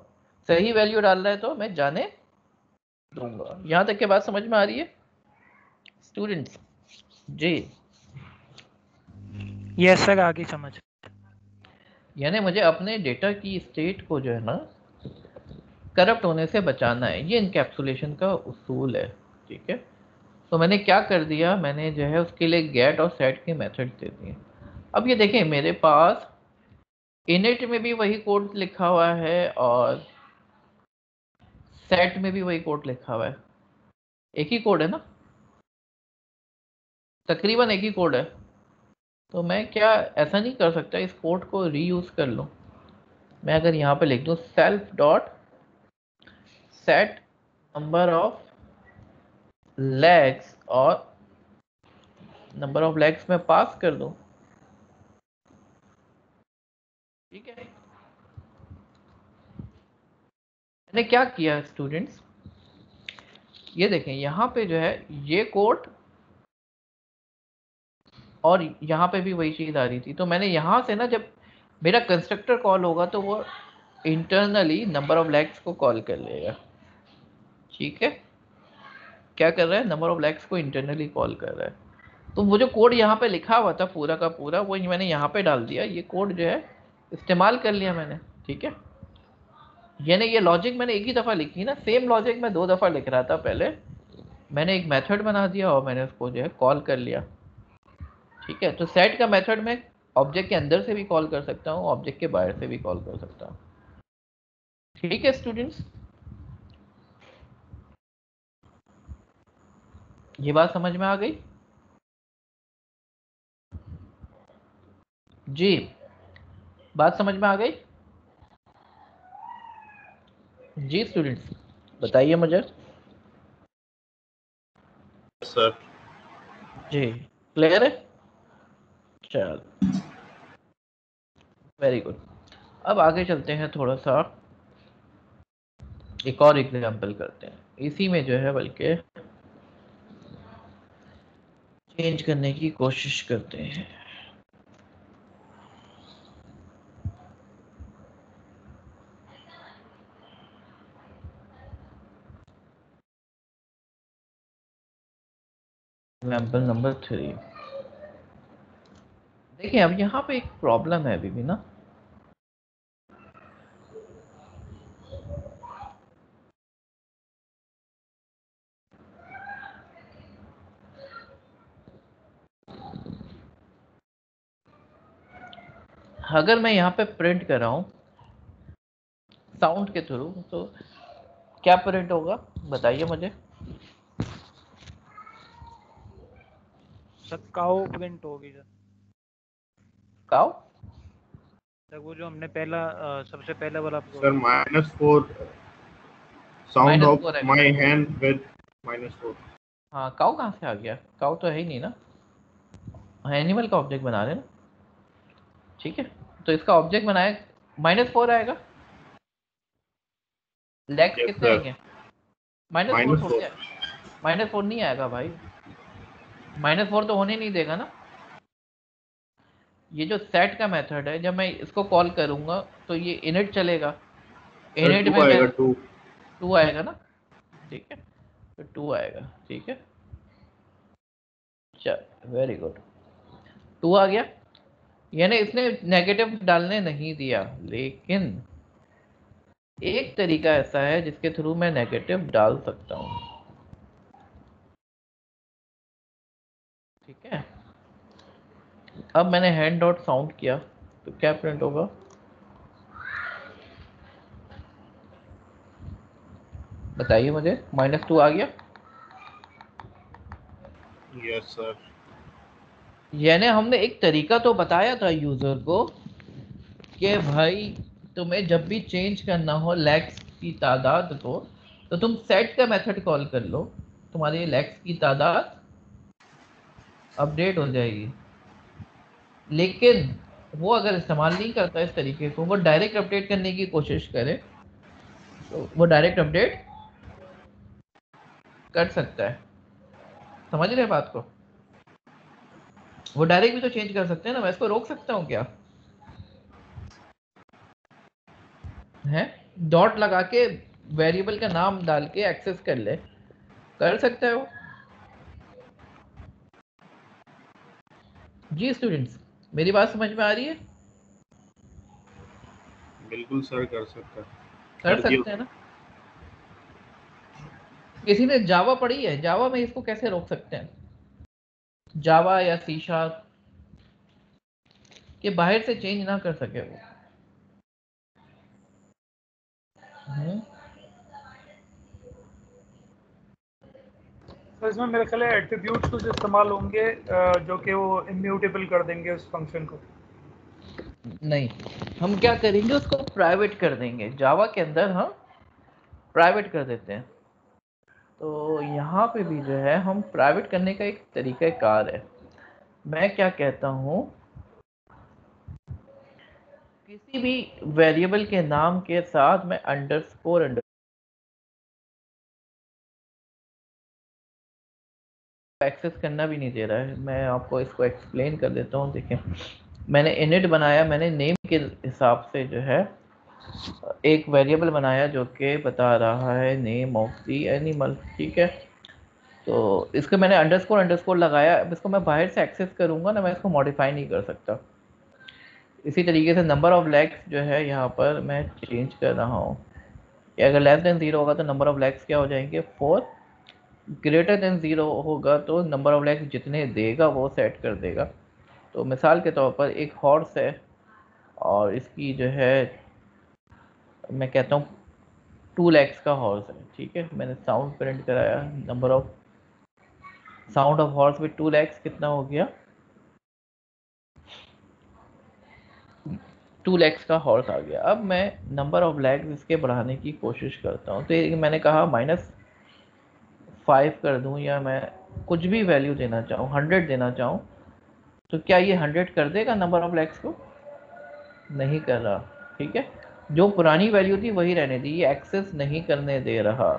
[SPEAKER 1] सही वैल्यू डाल रहा है तो मैं जाने दूंगा। यहाँ तक के बात समझ में आ रही है स्टूडेंट्स? जी,
[SPEAKER 3] यस सर, आगे समझ।
[SPEAKER 1] यानी मुझे अपने डेटा की स्टेट को जो है ना करप्ट होने से बचाना है, ये इनकैप्सुलेशन का उसूल है। ठीक है, तो मैंने क्या कर दिया, मैंने जो है उसके लिए गेट और सेट के मेथड दे दिए। अब ये देखें, मेरे पास इनिट में भी वही कोड लिखा हुआ है और सेट में भी वही कोड लिखा हुआ है, एक ही कोड है ना, तकरीबन एक ही कोड है। तो मैं क्या ऐसा नहीं कर सकता, इस कोड को रीयूज कर लूँ? मैं अगर यहाँ पे लिख दूँ self dot set number of legs और नंबर ऑफ लेग्स में पास कर दूँ, ठीक है। मैंने क्या किया स्टूडेंट्स, ये देखें यहाँ पे जो है ये कोड और यहाँ पे भी वही चीज़ आ रही थी। तो मैंने यहाँ से ना, जब मेरा कंस्ट्रक्टर कॉल होगा तो वो इंटरनली नंबर ऑफ लेग्स को कॉल कर लेगा। ठीक है, क्या कर रहा है, नंबर ऑफ लेग्स को इंटरनली कॉल कर रहा है। तो वो जो कोड यहाँ पे लिखा हुआ था पूरा का पूरा, वो मैंने यहाँ पे डाल दिया, ये कोड जो है इस्तेमाल कर लिया मैंने। ठीक है, यानी ये लॉजिक मैंने एक ही दफ़ा लिखी ना, सेम लॉजिक मैं 2 दफ़ा लिख रहा था। पहले मैंने एक मेथड बना दिया और मैंने उसको जो है कॉल कर लिया। ठीक है, तो सेट का मेथड मैं ऑब्जेक्ट के अंदर से भी कॉल कर सकता हूँ, ऑब्जेक्ट के बाहर से भी कॉल कर सकता हूँ। ठीक है स्टूडेंट्स, ये बात समझ में आ गई? जी, बात समझ में आ गई? जी स्टूडेंट्स, बताइए मुझे।
[SPEAKER 4] सर
[SPEAKER 1] जी, क्लियर है? चल, वेरी गुड। अब आगे चलते हैं, थोड़ा सा एक और एग्जांपल करते हैं, इसी में जो है बल्कि चेंज करने की कोशिश करते हैं। Example number 3। देखिए, अब यहाँ पे एक प्रॉब्लम है अभी भी ना। अगर मैं यहाँ पे प्रिंट कर रहा हूँ साउंड के थ्रू, तो क्या प्रिंट होगा बताइए मुझे।
[SPEAKER 3] सर काउ प्रिंट होगी सर।
[SPEAKER 1] काउ
[SPEAKER 3] सर वो जो हमने पहला सबसे पहला वाला
[SPEAKER 4] सर
[SPEAKER 3] प्रोग्राम।
[SPEAKER 4] -4 साउंड ऑफ
[SPEAKER 1] -4 है।
[SPEAKER 4] My hand with -4।
[SPEAKER 1] हाँ, काउ कहाँ से आ गया? काउ तो है ही नहीं ना, एनिमल का ऑब्जेक्ट बना रहे ना। ठीक है, तो इसका ऑब्जेक्ट बनाए -4 आएगा। लेग्स
[SPEAKER 4] यस
[SPEAKER 1] कितने
[SPEAKER 4] सर,
[SPEAKER 1] आएंगे? -4 थोड़ी
[SPEAKER 4] -4।
[SPEAKER 1] आए, -4 नहीं आएगा भाई, -4 तो होने नहीं देगा ना। ये जो सेट का मेथड है, जब मैं इसको कॉल करूंगा तो ये इनिट चलेगा,
[SPEAKER 4] सर
[SPEAKER 1] इनिट
[SPEAKER 4] 2
[SPEAKER 1] में मैं
[SPEAKER 4] आएगा, 2।
[SPEAKER 1] 2 आएगा ना। ठीक है, तो 2 आएगा। ठीक है, चल वेरी गुड, 2 आ गया। यानी इसने नेगेटिव डालने नहीं दिया, लेकिन एक तरीका ऐसा है जिसके थ्रू मैं नेगेटिव डाल सकता हूँ। ठीक है, अब मैंने हैंड डॉट साउंड किया तो क्या प्रिंट होगा? बताइए मुझे। -2 आ गया।
[SPEAKER 4] Yes sir.
[SPEAKER 1] यानी हमने एक तरीका तो बताया था यूजर को कि भाई तुम्हें जब भी चेंज करना हो लेग्स की तादाद को, तो तुम सेट का मेथड कॉल कर लो, तुम्हारी लेग्स की तादाद अपडेट हो जाएगी। लेकिन वो अगर इस्तेमाल नहीं करता इस तरीके को, वो डायरेक्ट अपडेट करने की कोशिश करे, तो वो डायरेक्ट अपडेट कर सकता है। समझ रहे हैं बात को? वो डायरेक्ट भी तो चेंज कर सकते हैं ना, मैं इसको रोक सकता हूँ क्या? है, डॉट लगा के वेरिएबल का नाम डाल के एक्सेस कर ले, कर सकता है वो। जी स्टूडेंट्स, मेरी बात समझ में आ रही है?
[SPEAKER 4] बिल्कुल सर, कर सकता है,
[SPEAKER 1] कर
[SPEAKER 4] कर दिया
[SPEAKER 1] सकते हैं ना। किसी ने जावा पढ़ी है? जावा में इसको कैसे रोक सकते हैं? जावा या सी शार्प के बाहर से चेंज ना कर सके वो। हम्म,
[SPEAKER 5] तो इसमें मेरे ख्याल है एट्रीब्यूट्स कुछ इस्तेमाल होंगे जो कि वो इम्यूटेबल कर देंगे उस फंक्शन को।
[SPEAKER 1] नहीं, हम क्या करेंगे, उसको प्राइवेट कर देंगे। जावा के अंदर हम प्राइवेट कर देते हैं। तो यहाँ पे भी जो है हम प्राइवेट करने का एक तरीका कार है। मैं क्या कहता हूँ, किसी भी वेरिएबल के नाम के साथ मैं अंडरस्कोर एक्सेस करना भी नहीं दे रहा है। मैं आपको इसको एक्सप्लेन कर देता हूँ। देखिए, मैंने इनिट बनाया, मैंने नेम के हिसाब से जो है एक वेरिएबल बनाया जो कि बता रहा है नेम ऑफ द एनिमल। ठीक है, तो इसको मैंने अंडरस्कोर अंडरस्कोर लगाया। अब इसको मैं बाहर से एक्सेस करूँगा ना, मैं इसको मॉडिफाई नहीं कर सकता। इसी तरीके से नंबर ऑफ लेग्स जो है यहाँ पर मैं चेंज कर रहा हूँ कि अगर लेस देन 0 होगा तो नंबर ऑफ लेग्स क्या हो जाएंगे 4, ग्रेटर देन 0 होगा तो नंबर ऑफ लेग्स जितने देगा वो सेट कर देगा। तो मिसाल के तौर पर एक हॉर्स है और इसकी जो है मैं कहता हूँ 2 लेग्स का हॉर्स है। ठीक है, मैंने साउंड प्रिंट कराया, number of sound of horse with 2 legs कितना हो गया? 2 लेग्स का हॉर्स आ गया। अब मैं नंबर ऑफ लेग्स इसके बढ़ाने की कोशिश करता हूँ। तो ये मैंने कहा -5 कर दूँ, या मैं कुछ भी वैल्यू देना चाहूँ, 100 देना चाहूँ, तो क्या ये 100 कर देगा नंबर ऑफ लेग्स को? नहीं कर रहा। ठीक है, जो पुरानी वैल्यू थी वही रहने दी, ये एक्सेस नहीं करने दे रहा।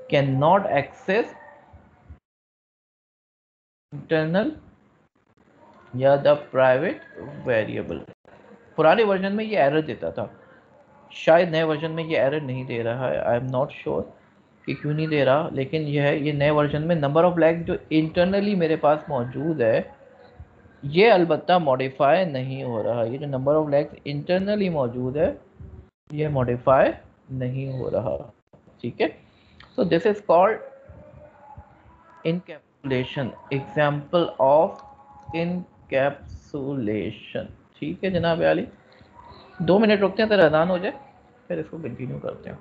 [SPEAKER 1] कैन नॉट एक्सेस इंटरनल या द प्राइवेट वेरिएबल। पुराने वर्जन में ये एरर देता था, शायद नए वर्जन में ये एरर नहीं दे रहा है। आई एम नॉट श्योर कि क्यों नहीं दे रहा, लेकिन ये नए वर्जन में नंबर ऑफ लेग्स जो इंटरनली मेरे पास मौजूद है ये अलबत्ता मॉडिफाई नहीं हो रहा। ये जो नंबर ऑफ लेग्स इंटरनली मौजूद है ये मॉडिफाई नहीं हो रहा। ठीक है, so this is called encapsulation, example of encapsulation। ठीक है जनाब आली, 2 मिनट रुकते हैं, तो अजान हो जाए फिर इसको कंटिन्यू करते हैं।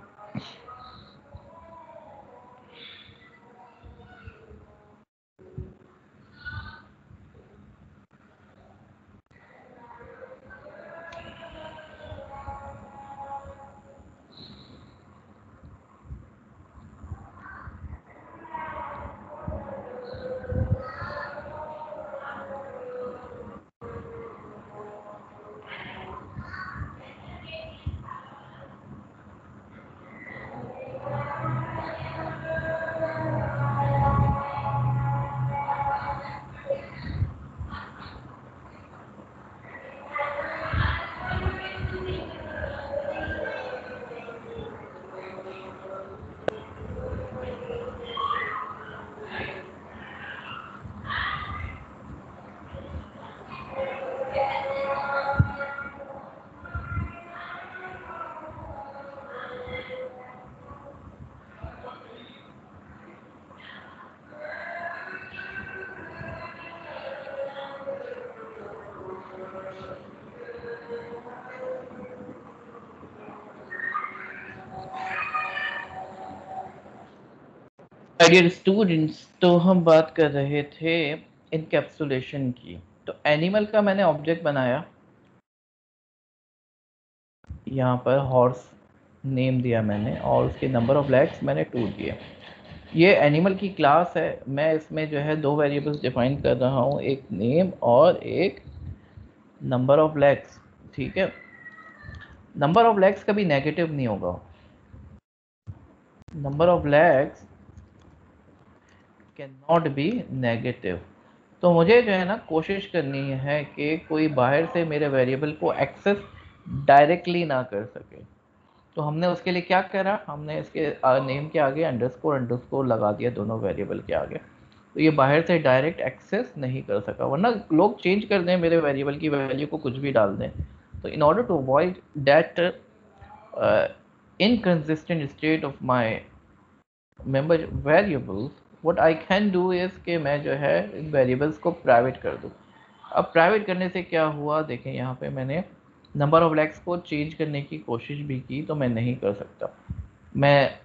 [SPEAKER 1] डियर स्टूडेंट्स, तो हम बात कर रहे थे इनकैप्सुलेशन की। तो एनिमल का मैंने ऑब्जेक्ट बनाया, यहाँ पर हॉर्स नेम दिया मैंने, और उसके नंबर ऑफ लेग्स मैंने 2 दिए। ये एनिमल की क्लास है। मैं इसमें जो है 2 वेरिएबल्स डिफाइन कर रहा हूँ, एक नेम और एक नंबर ऑफ लेग्स। ठीक है, नंबर ऑफ लेग्स कभी नेगेटिव नहीं होगा। Number of legs can not be negative. तो मुझे जो है ना कोशिश करनी है कि कोई बाहर से मेरे वेरिएबल को एक्सेस डायरेक्टली ना कर सके। तो हमने उसके लिए क्या करा, हमने इसके नेम के आगे अंडरस्कोर लगा दिया दोनों वेरिएबल के आगे। तो ये बाहर से डायरेक्ट एक्सेस नहीं कर सका, वरना लोग चेंज कर दें मेरे वेरिएबल की वैल्यू को, कुछ भी डाल दें। तो in order to avoid that inconsistent state of my member variables, what I can do is कि मैं जो है वेरिएबल्स को प्राइवेट कर दूँ। अब प्राइवेट करने से क्या हुआ, देखें यहाँ पे मैंने नंबर ऑफ लेग्स को चेंज करने की कोशिश भी की, तो मैं नहीं कर सकता। मैं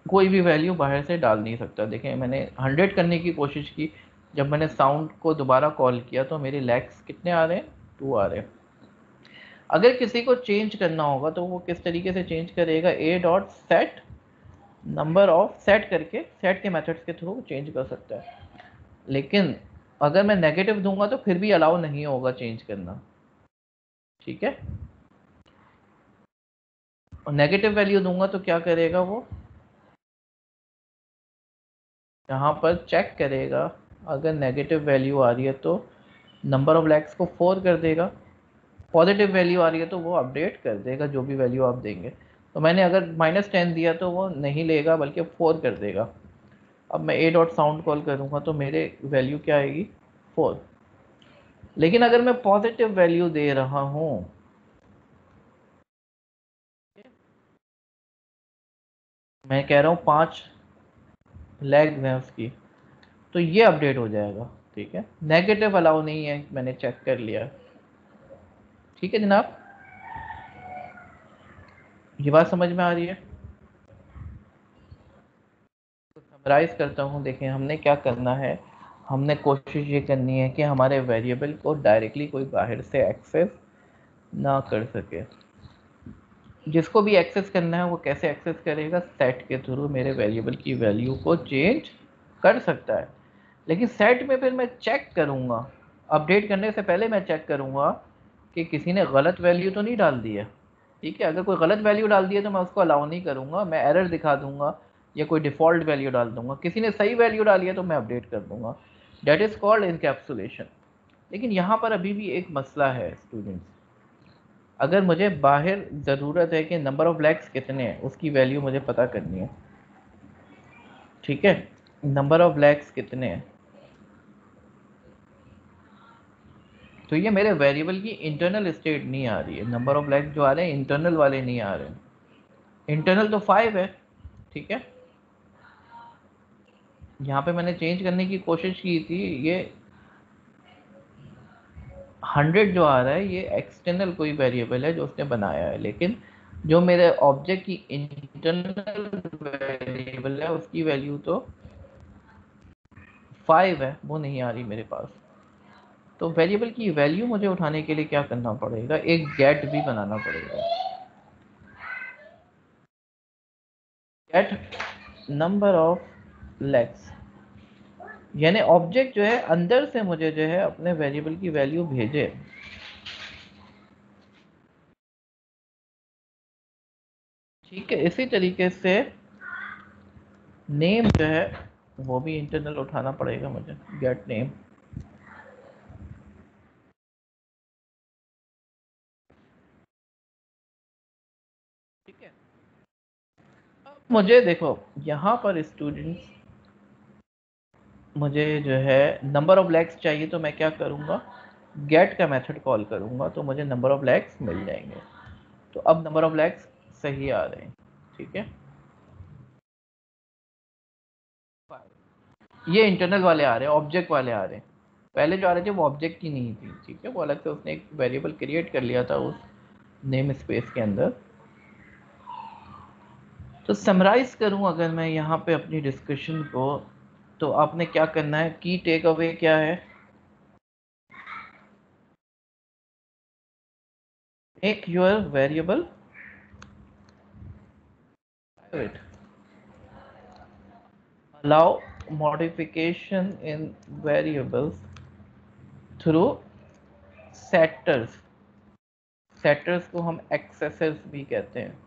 [SPEAKER 1] कोई भी वैल्यू बाहर से डाल नहीं सकता। देखें मैंने 100 करने की कोशिश की, जब मैंने साउंड को दोबारा कॉल किया तो मेरे लेग्स कितने आ रहे हैं, 2 आ रहे हैं। अगर किसी को चेंज करना होगा तो वो किस तरीके से चेंज करेगा, a dot set number of, set करके सेट के मेथड्स के थ्रू चेंज कर सकता है। लेकिन अगर मैं नेगेटिव दूंगा तो फिर भी अलाउ नहीं होगा चेंज करना। ठीक है, और नेगेटिव वैल्यू दूंगा तो क्या करेगा वो, यहाँ पर चेक करेगा। अगर नेगेटिव वैल्यू आ रही है तो नंबर ऑफ लेग्स को 4 कर देगा, पॉजिटिव वैल्यू आ रही है तो वो अपडेट कर देगा जो भी वैल्यू आप देंगे। तो मैंने अगर -10 दिया तो वो नहीं लेगा बल्कि 4 कर देगा। अब मैं a डॉट साउंड कॉल करूँगा तो मेरे वैल्यू क्या आएगी, 4। लेकिन अगर मैं पॉजिटिव वैल्यू दे रहा हूँ, मैं कह रहा हूँ 5 लेग है उसकी, तो ये अपडेट हो जाएगा। ठीक है, नेगेटिव अलाउ नहीं है, मैंने चेक कर लिया। ठीक है जनाब, ये बात समझ में आ रही है। तो समराइज करता हूँ, देखें हमने क्या करना है, हमने कोशिश ये करनी है कि हमारे वेरिएबल को डायरेक्टली कोई बाहर से एक्सेस ना कर सके। जिसको भी एक्सेस करना है वो कैसे एक्सेस करेगा, सेट के थ्रू मेरे वेरिएबल की वैल्यू को चेंज कर सकता है। लेकिन सेट में फिर मैं चेक करूँगा, अपडेट करने से पहले मैं चेक करूँगा कि किसी ने गलत वैल्यू तो नहीं डाल दी है। ठीक है, अगर कोई गलत वैल्यू डाल दी है तो मैं उसको अलाउ नहीं करूँगा, मैं एरर दिखा दूंगा या कोई डिफ़ॉल्ट वैल्यू डाल दूंगा। किसी ने सही वैल्यू डाली है तो मैं अपडेट कर दूंगा। That is called encapsulation. लेकिन यहाँ पर अभी भी एक मसला है स्टूडेंट्स, अगर मुझे बाहर ज़रूरत है कि नंबर ऑफ लेग्स कितने हैं उसकी वैल्यू मुझे पता करनी है। ठीक है, नंबर ऑफ लेग्स कितने हैं, तो ये मेरे वेरिएबल की इंटरनल स्टेट नहीं आ रही है। नंबर ऑफ लेग्स जो आ रहे हैं इंटरनल वाले नहीं आ रहे हैं, इंटरनल तो 5 है। ठीक है, यहाँ पे मैंने चेंज करने की कोशिश की थी, ये 100 जो आ रहा है ये एक्सटर्नल कोई वेरिएबल है जो उसने बनाया है, लेकिन जो मेरे ऑब्जेक्ट की इंटरनल वेरिएबल है उसकी वैल्यू तो 5 है, वो नहीं आ रही मेरे पास। तो वेरिएबल की वैल्यू मुझे उठाने के लिए क्या करना पड़ेगा, एक गेट भी बनाना पड़ेगा। गेट नंबर ऑफ लेग्स, यानी ऑब्जेक्ट जो है अंदर से मुझे जो है अपने वेरिएबल की वैल्यू भेजे। ठीक है, इसी तरीके से नेम जो है वो भी इंटरनल उठाना पड़ेगा मुझे, गेट नेम। ठीक है, अब मुझे देखो यहाँ पर स्टूडेंट्स, मुझे जो है नंबर ऑफ लेग्स चाहिए, तो मैं क्या करूँगा, गेट का मेथड कॉल करूँगा तो मुझे नंबर ऑफ लेग्स मिल जाएंगे। तो अब नंबर ऑफ लेग्स सही आ रहे हैं। ठीक है, ये इंटरनल वाले आ रहे हैं, ऑब्जेक्ट वाले आ रहे हैं। पहले जो आ रहे थे वो ऑब्जेक्ट की नहीं थी। ठीक है, वो अलग से उसने एक वेरिएबल क्रिएट कर लिया था उस नेम स्पेस के अंदर। तो समराइज करूं अगर मैं यहाँ पे अपनी डिस्कशन को, तो आपने क्या करना है, की टेक अवे क्या है, make your variable private, allow modification in variables through setters। Setters को हम एक्सेसर्स भी कहते हैं।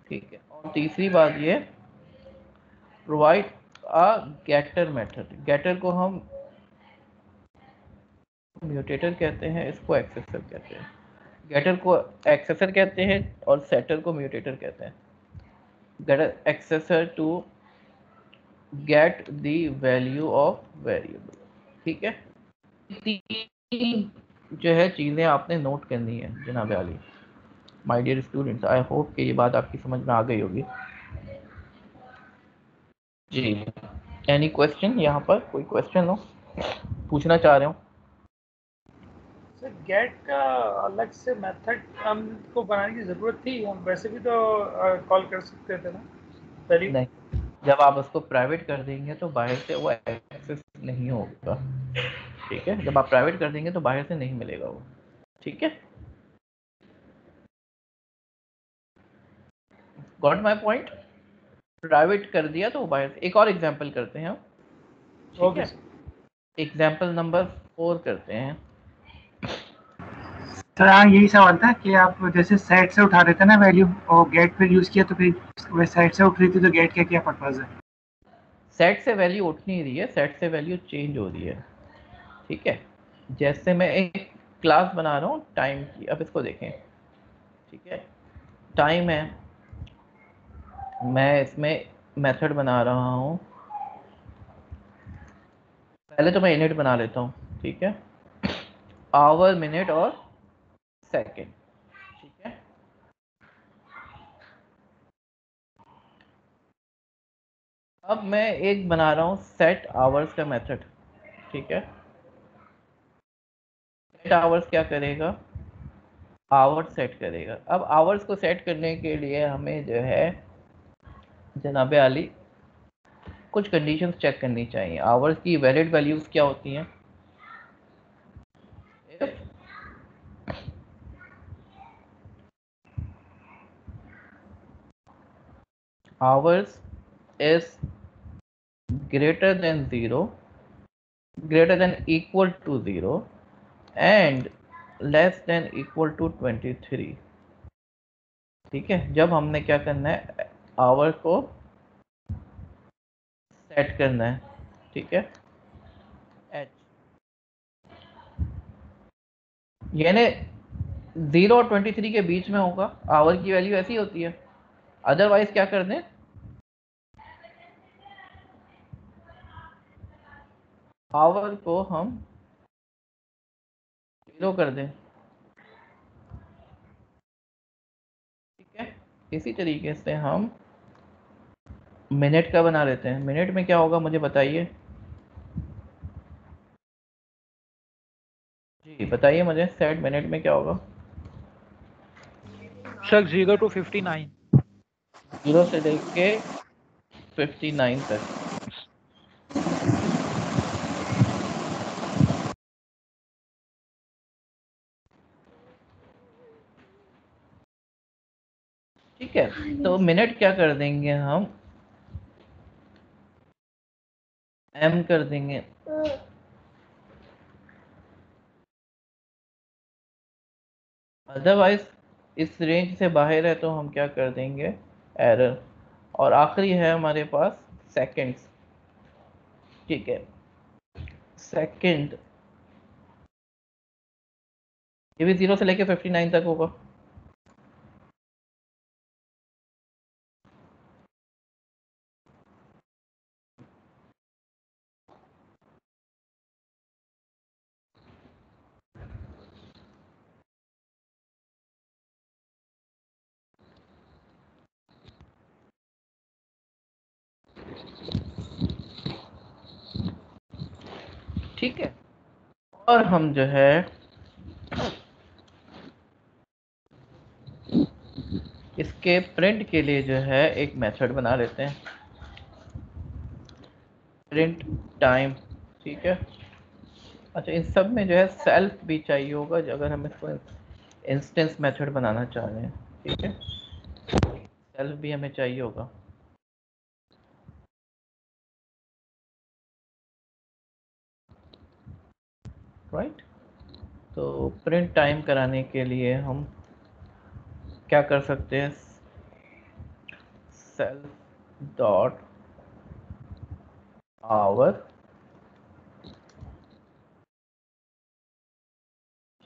[SPEAKER 1] ठीक है, और तीसरी बात ये, प्रोवाइड अ गेटर मेथड। गेटर को हम म्यूटेटर कहते हैं, इसको एक्सेसर कहते हैं। गेटर को एक्सेसर कहते हैं और सेटर को म्यूटेटर कहते हैं। Getter accessor to get the value of variable. ठीक है, तीन जो है चीज़ें आपने नोट करनी है जनाब आली। My dear students, I hope कि ये बात आपकी समझ में आ गई होगी। जी, एनी क्वेश्चन, यहाँ पर कोई क्वेश्चन हो, पूछना चाह रहे हो?
[SPEAKER 5] सर गेट का अलग से मेथड हमको बनाने की ज़रूरत थी, हम वैसे भी तो कॉल कर सकते थे ना पहले।
[SPEAKER 1] नहीं, जब आप उसको प्राइवेट कर देंगे तो बाहर से वो एक्सेस नहीं होगा। ठीक है, जब आप प्राइवेट कर देंगे तो बाहर से नहीं मिलेगा वो। ठीक है, गॉट माय पॉइंट। प्राइवेट कर दिया तो वो बाहर से। एक और एग्जांपल करते हैं हम। ठीक है, एग्जांपल नंबर 4 करते हैं।
[SPEAKER 6] सर हाँ, यही सवाल था कि आप जैसे सेट से उठा रहे थे ना वैल्यू और गेट फिर यूज किया, तो फिर सेट से उठ रही थी तो गेट का क्या पर्पज है?
[SPEAKER 1] सेट से वैल्यू उठ नहीं रही है, सेट से वैल्यू चेंज हो रही है। ठीक है, जैसे मैं एक क्लास बना रहा हूँ टाइम की, अब इसको देखें। ठीक है, टाइम है, मैं इसमें मेथड बना रहा हूँ। पहले तो मैं इनिट बना लेता हूँ। ठीक है, आवर, मिनट और सेकंड। ठीक है, अब मैं एक बना रहा हूँ सेट आवर्स का मेथड। ठीक है, सेट आवर्स क्या करेगा, आवर्स सेट करेगा। अब आवर्स को सेट करने के लिए हमें जो है जनाबे आली कुछ कंडीशंस चेक करनी चाहिए। आवर्स की वैलिड वैल्यूज क्या होती हैं, if hours is greater than 0, greater than equal to 0 and less than equal to 23। ठीक है, जब हमने क्या करना है, आवर को सेट करना है। ठीक है, एच यानी 0 और 23 के बीच में होगा, आवर की वैल्यू ऐसी होती है। अदरवाइज क्या कर दें, आवर को हम 0 कर दें। ठीक है, इसी तरीके से हम मिनट का बना लेते हैं। मिनट में क्या होगा मुझे बताइए जी बताइए मुझे, सेट मिनट में क्या होगा?
[SPEAKER 3] Sir 0 to 59।
[SPEAKER 1] 0 से लेके 59 तक। ठीक है, तो मिनट क्या कर देंगे हम, m कर देंगे। अदरवाइज इस रेंज से बाहर है तो हम क्या कर देंगे, एरर। और आखिरी है हमारे पास सेकंड्स। ठीक है, सेकंड ये भी 0 से लेके 59 तक होगा। ठीक है, और हम जो है इसके प्रिंट के लिए जो है एक मेथड बना लेते हैं, प्रिंट टाइम। ठीक है, अच्छा इन सब में जो है सेल्फ भी चाहिए होगा अगर हम इसको इंस्टेंस मेथड बनाना चाह रहे हैं। ठीक है, सेल्फ भी हमें चाहिए होगा। राइट, तो प्रिंट टाइम कराने के लिए हम क्या कर सकते हैं, सेल्फ डॉट आवर।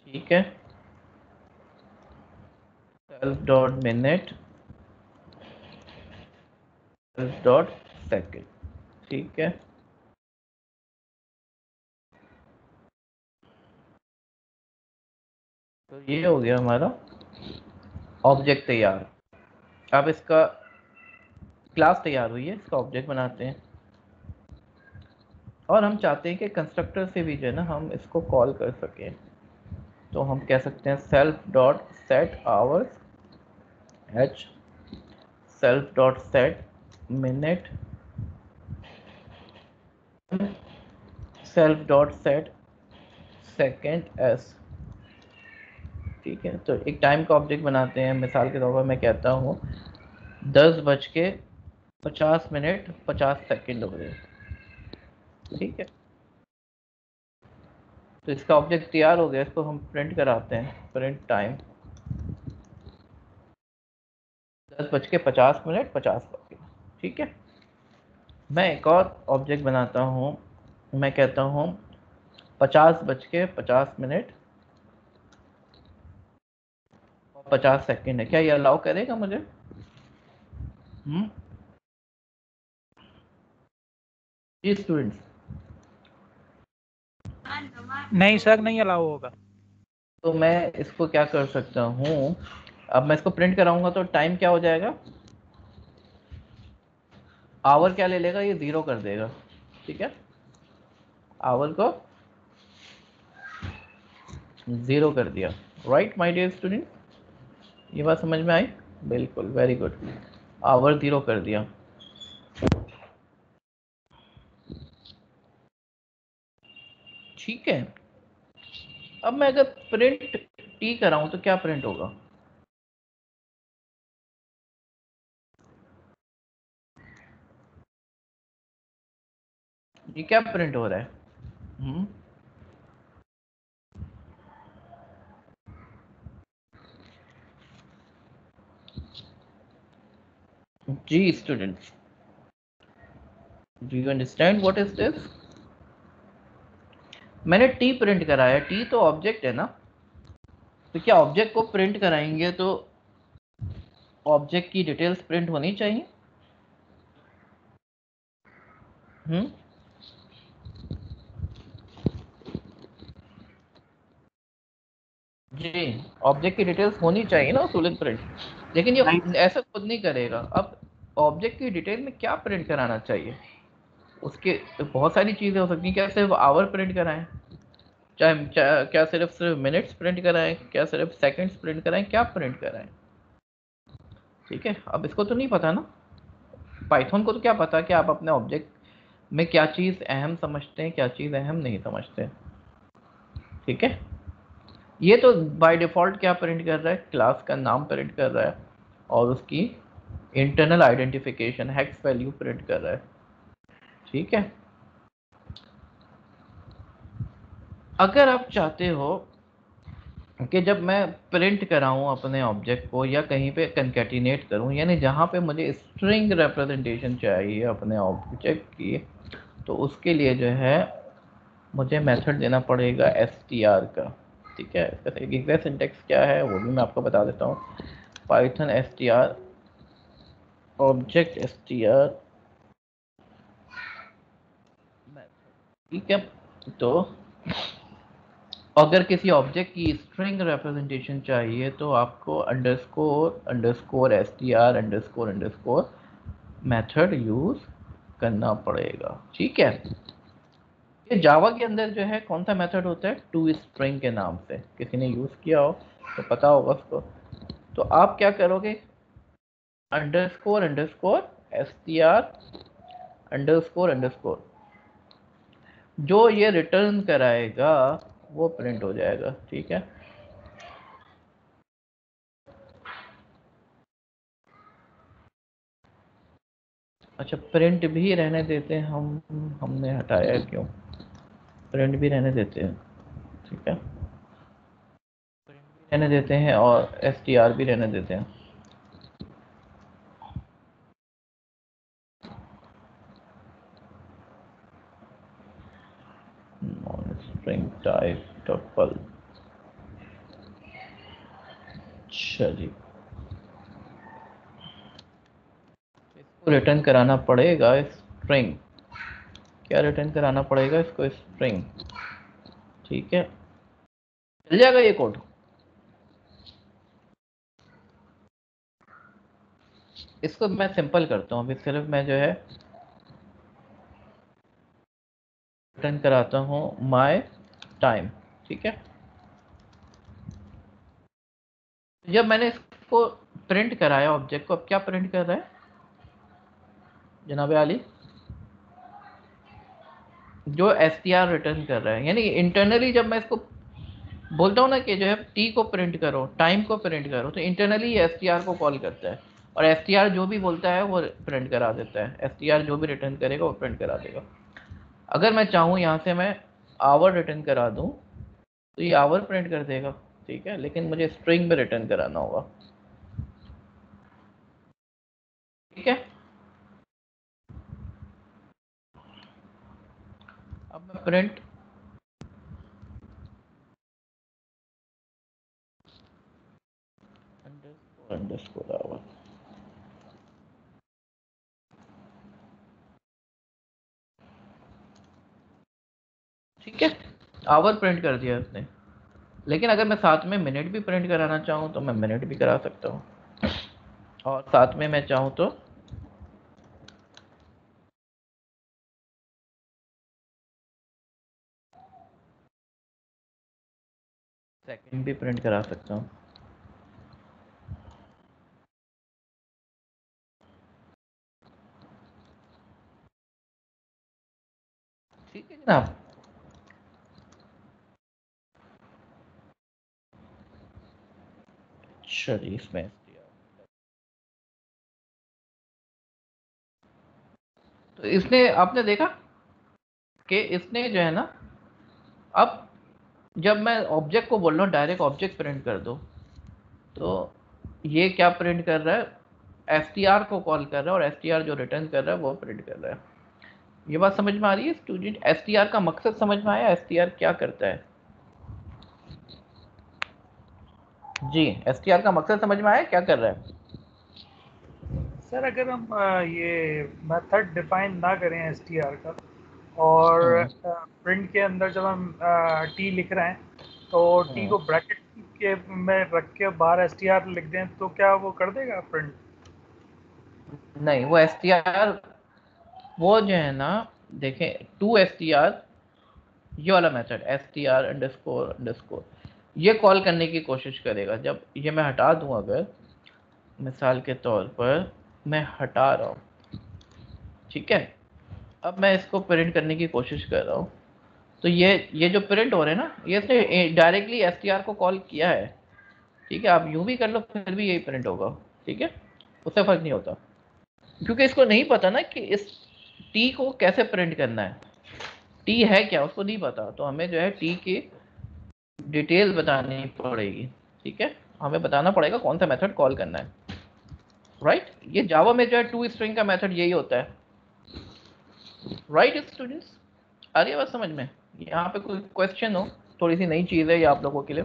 [SPEAKER 1] ठीक है, self dot minute, self dot second. ठीक है, तो ये हो गया हमारा ऑब्जेक्ट तैयार। अब इसका क्लास तैयार हुई है, इसका ऑब्जेक्ट बनाते हैं और हम चाहते हैं कि कंस्ट्रक्टर से भी जो है ना हम इसको कॉल कर सकें। तो हम कह सकते हैं self dot set hours h, self dot set minute, self dot set second s। ठीक है, तो एक टाइम का ऑब्जेक्ट बनाते हैं। मिसाल के तौर पर मैं कहता हूँ 10:50 हो रहे। ठीक है, तो इसका ऑब्जेक्ट तैयार हो गया, इसको हम प्रिंट कराते हैं, प्रिंट टाइम 10:50 ठीक है, मैं एक और ऑब्जेक्ट बनाता हूँ, मैं कहता हूँ 50:50 और 50 सेकेंड है। क्या ये अलाउ करेगा मुझे? जी स्टूडेंट्स,
[SPEAKER 3] नहीं सर, नहीं अलाउ होगा।
[SPEAKER 1] तो मैं इसको क्या कर सकता हूँ, अब मैं इसको प्रिंट कराऊंगा तो टाइम क्या हो जाएगा, आवर क्या ले लेगा, ये 0 कर देगा। ठीक है, आवर को 0 कर दिया। राइट माय डियर स्टूडेंट, ये बात समझ में आई? बिल्कुल, वेरी गुड, आवर 0 कर दिया। ठीक है, अब मैं अगर प्रिंट टी कराऊं तो क्या प्रिंट होगा, ये क्या प्रिंट हो रहा है? जी students, do you understand what is this? मैंने टी प्रिंट कराया, टी तो ऑब्जेक्ट है ना, तो क्या ऑब्जेक्ट को प्रिंट कराएंगे तो ऑब्जेक्ट की डिटेल्स प्रिंट होनी चाहिए। जी, ऑब्जेक्ट की डिटेल्स होनी चाहिए ना टूलिंग प्रिंट, लेकिन ये ऐसा खुद नहीं करेगा। अब ऑब्जेक्ट की डिटेल में क्या प्रिंट कराना चाहिए, उसके तो बहुत सारी चीज़ें हो सकती हैं। क्या सिर्फ आवर प्रिंट कराएं? क्या सिर्फ मिनट्स प्रिंट कराएं, क्या सिर्फ सेकंड्स प्रिंट कराएं, क्या प्रिंट कराएं? ठीक है, अब इसको तो नहीं पता ना, पाइथन को तो क्या पता कि आप अपने ऑब्जेक्ट में क्या चीज़ अहम समझते हैं, क्या चीज़ अहम नहीं समझते। ठीक है, ये तो बाय डिफ़ॉल्ट क्या प्रिंट कर रहा है, क्लास का नाम प्रिंट कर रहा है और उसकी internal identification hex value print कर रहा है। ठीक है, अगर आप चाहते हो कि जब मैं प्रिंट कराऊं अपने ऑब्जेक्ट को या कहीं पे कंकैटिनेट करूं, यानी जहां पे मुझे स्ट्रिंग रिप्रेजेंटेशन चाहिए अपने ऑब्जेक्ट की, तो उसके लिए जो है मुझे मेथड देना पड़ेगा str का। ठीक है, इसका एग्जैक्ट सिंटेक्स क्या है वो भी मैं आपको बता देता हूँ। Python str object str। ठीक है, तो अगर किसी ऑब्जेक्ट की स्ट्रिंग रिप्रेजेंटेशन चाहिए तो आपको _str__ मेथड यूज करना पड़ेगा। ठीक है, ये जावा के अंदर जो है कौन सा मेथड होता है, टू स्ट्रिंग के नाम से, किसी ने यूज किया हो तो पता होगा उसको। तो आप क्या करोगे, _str__ जो ये रिटर्न कराएगा वो प्रिंट हो जाएगा। ठीक है, अच्छा प्रिंट भी रहने देते हैं हमने हटाया क्यों, प्रिंट भी रहने देते हैं। ठीक है, रहने देते हैं और str भी रहने देते हैं। Non string type tuple. चलिए, इसको रिटर्न कराना पड़ेगा स्ट्रिंग। क्या रिटर्न कराना पड़ेगा इसको, स्ट्रिंग। ठीक है, चल जाएगा ये कोड। इसको मैं सिंपल करता हूँ, अभी सिर्फ मैं जो है रिटर्न कराता हूँ माय टाइम। ठीक है, जब मैंने इसको प्रिंट कराया ऑब्जेक्ट को, अब क्या प्रिंट कर रहा है जनाब आली, जो str रिटर्न कर रहा है। यानी इंटरनली जब मैं इसको बोलता हूँ ना कि जो है t को प्रिंट करो, टाइम को प्रिंट करो, तो इंटरनली str को कॉल करता है और str जो भी बोलता है वो प्रिंट करा देता है। str जो भी रिटर्न करेगा वो प्रिंट करा देगा। अगर मैं चाहूँ यहाँ से मैं आवर रिटर्न करा दूँ तो ये आवर प्रिंट कर देगा। ठीक है, लेकिन मुझे स्ट्रिंग में रिटर्न कराना होगा। ठीक है, अब मैं प्रिंट _ आवर। ठीक है, आवर प्रिंट कर दिया इसने, लेकिन अगर मैं साथ में मिनट भी प्रिंट कराना चाहूँ तो मैं मिनट भी करा सकता हूँ, और साथ में मैं चाहूँ तो सेकंड भी प्रिंट करा सकता हूँ। ठीक है जनाब, चलिए इसमें तो इसने, आपने देखा कि इसने जो है ना, अब जब मैं ऑब्जेक्ट को बोल रहा हूँ डायरेक्ट ऑब्जेक्ट प्रिंट कर दो, तो ये क्या प्रिंट कर रहा है, str को कॉल कर रहा है और str जो रिटर्न कर रहा है वो प्रिंट कर रहा है। ये बात समझ में आ रही है स्टूडेंट, str का मकसद समझ में आया, str क्या करता है जी, str का मकसद समझ में आया क्या कर रहा है।
[SPEAKER 5] सर अगर हम ये मेथड डिफाइन ना करें str का और प्रिंट के अंदर जब हम t लिख रहे हैं तो t को ब्रैकेट के में रख के बाहर str लिख दें तो क्या वो कर देगा प्रिंट?
[SPEAKER 1] नहीं, वो str वो जो है ना, देखें टू str ये वाला मेथड str___, ये कॉल करने की कोशिश करेगा। जब ये मैं हटा दूं, अगर मिसाल के तौर पर मैं हटा रहा हूँ, ठीक है, अब मैं इसको प्रिंट करने की कोशिश कर रहा हूँ, तो ये जो प्रिंट हो रहे हैं ना, ये इसने डायरेक्टली str को कॉल किया है, ठीक है। आप यूं भी कर लो, फिर भी यही प्रिंट होगा, ठीक है, उससे फर्क नहीं होता, क्योंकि इसको नहीं पता ना कि इस टी को कैसे प्रिंट करना है, टी है क्या उसको नहीं पता। तो हमें जो है टी की डिटेल बतानी पड़ेगी, ठीक है, हमें बताना पड़ेगा कौन सा मेथड कॉल करना है, राइट। ये जावा में जो है टू स्ट्रिंग का मेथड यही होता है, राइट स्टूडेंट्स। आ रही है बात समझ में? यहाँ पे कोई क्वेश्चन हो, थोड़ी सी नई चीज है ये आप लोगों के लिए।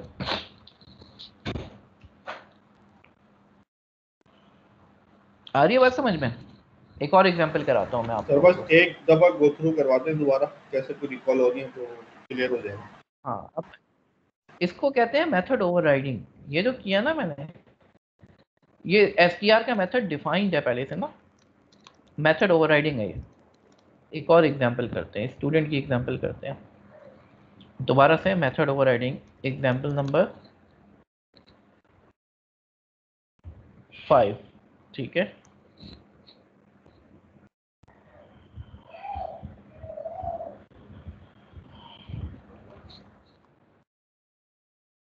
[SPEAKER 1] आ रही है बात समझ में? एक और एग्जांपल कराता हूँ मैं आप
[SPEAKER 4] सर,
[SPEAKER 1] लोगों
[SPEAKER 4] बस
[SPEAKER 1] को।
[SPEAKER 4] एक दफा गो थ्रू करवाते हैं दोबारा, कैसे कोई रिकॉल हो रही है तो क्लियर हो जाएगा।
[SPEAKER 1] हाँ, अब इसको कहते हैं मेथड ओवरराइडिंग। ये जो किया ना मैंने, ये str का मेथड डिफाइंड है पहले से ना, मेथड ओवरराइडिंग है ये। एक और एग्जांपल करते हैं, स्टूडेंट की एग्जांपल करते हैं दोबारा से। मेथड ओवरराइडिंग एग्जांपल नंबर 5, ठीक है।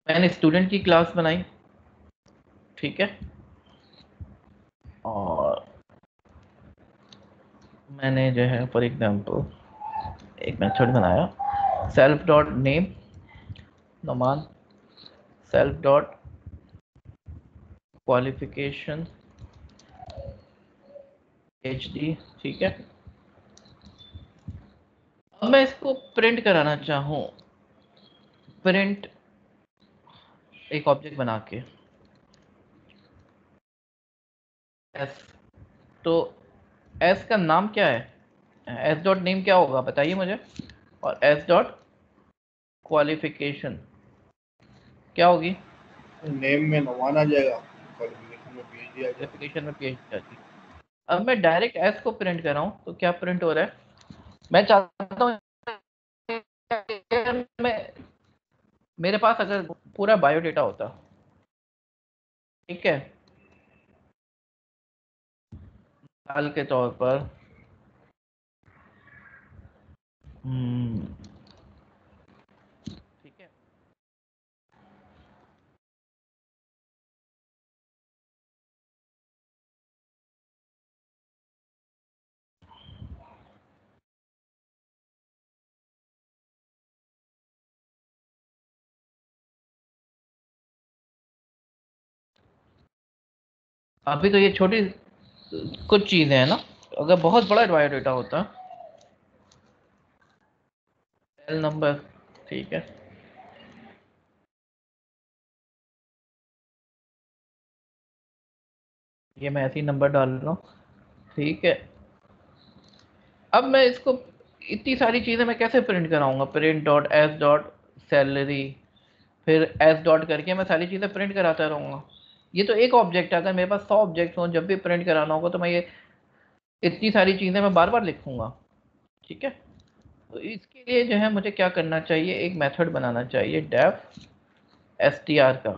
[SPEAKER 1] मैंने स्टूडेंट की क्लास बनाई, ठीक है, और मैंने जो है फॉर एग्जांपल एक मेथड बनाया, self dot name Noman, self dot qualification HD, ठीक है। अब मैं इसको प्रिंट कराना चाहूँ, प्रिंट एक ऑब्जेक्ट बना के एस, तो एस का नाम क्या है, एस डॉट नेम क्या होगा बताइए मुझे, और एस डॉट क्वालिफिकेशन क्या होगी?
[SPEAKER 4] नेम में नोमान आ जाएगा, क्वालिफिकेशन में PhD आ जाएगा।
[SPEAKER 1] क्वालिफिकेशन में PhD आती। अब मैं डायरेक्ट एस को प्रिंट कर रहा हूँ, तो क्या प्रिंट हो रहा है? मैं चाहता हूँ मेरे पास अगर पूरा बायोडेटा होता, ठीक है, मिसाल के तौर पर ठीक है, अभी तो ये छोटी कुछ चीजें हैं ना, अगर बहुत बड़ा बायोडेटा होता, सेल नंबर, ठीक है, ये मैं ऐसे ही नंबर डाल रहा हूँ, ठीक है। अब मैं इसको इतनी सारी चीजें मैं कैसे प्रिंट कराऊंगा, print dot S dot salary, फिर एस डॉट करके मैं सारी चीजें प्रिंट कराता रहूंगा। ये तो एक ऑब्जेक्ट है, अगर मेरे पास 100 ऑब्जेक्ट हों, जब भी प्रिंट कराना होगा तो मैं ये इतनी सारी चीजें मैं बार बार लिखूंगा, ठीक है। तो इसके लिए जो है मुझे क्या करना चाहिए, एक मेथड बनाना चाहिए डेफ str का,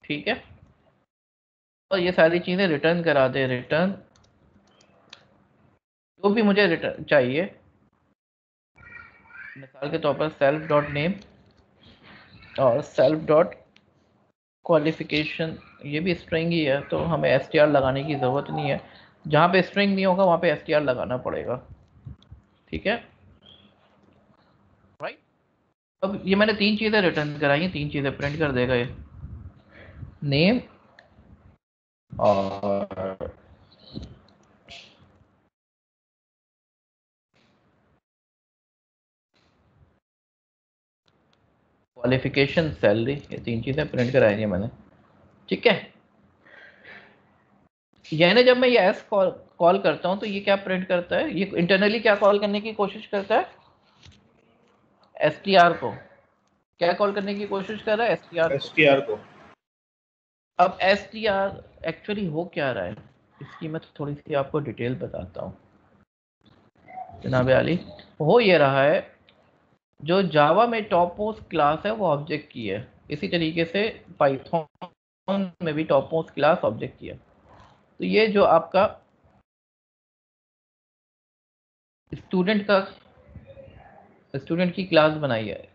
[SPEAKER 1] ठीक है, और ये सारी चीजें रिटर्न करा दे, रिटर्न जो भी मुझे रिटर्न चाहिए, मिसाल के तौर पर सेल्फ डॉट नेम और सेल्फ डॉट क्वालिफिकेशन, ये भी स्ट्रिंग ही है, तो हमें str लगाने की ज़रूरत नहीं है, जहाँ पे स्ट्रिंग नहीं होगा वहाँ पे str लगाना पड़ेगा, ठीक है, राइट। अब ये मैंने 3 चीज़ें रिटर्न कराई हैं, 3 चीज़ें प्रिंट कर देगा ये, नेम और क्वालिफिकेशन सैलरी, ये 3 चीज़ें प्रिंट कराई हैं मैंने, ठीक है। यानी जब मैं ये एस कॉल करता हूँ तो ये क्या प्रिंट करता है, ये इंटरनली क्या कॉल करने की कोशिश करता है, str को क्या कॉल करने की कोशिश कर रहा है, str को।
[SPEAKER 4] STR को।
[SPEAKER 1] अब str एक्चुअली हो क्या रहा है, इसकी मैं थोड़ी सी आपको डिटेल बताता हूँ जनाब आली। हो ये रहा है जो जावा में टॉप मोस्ट क्लास है वो ऑब्जेक्ट की है, इसी तरीके से पाइथन में भी टॉप मोस्ट क्लास ऑब्जेक्ट की है। तो ये जो आपका स्टूडेंट की क्लास बनाई है,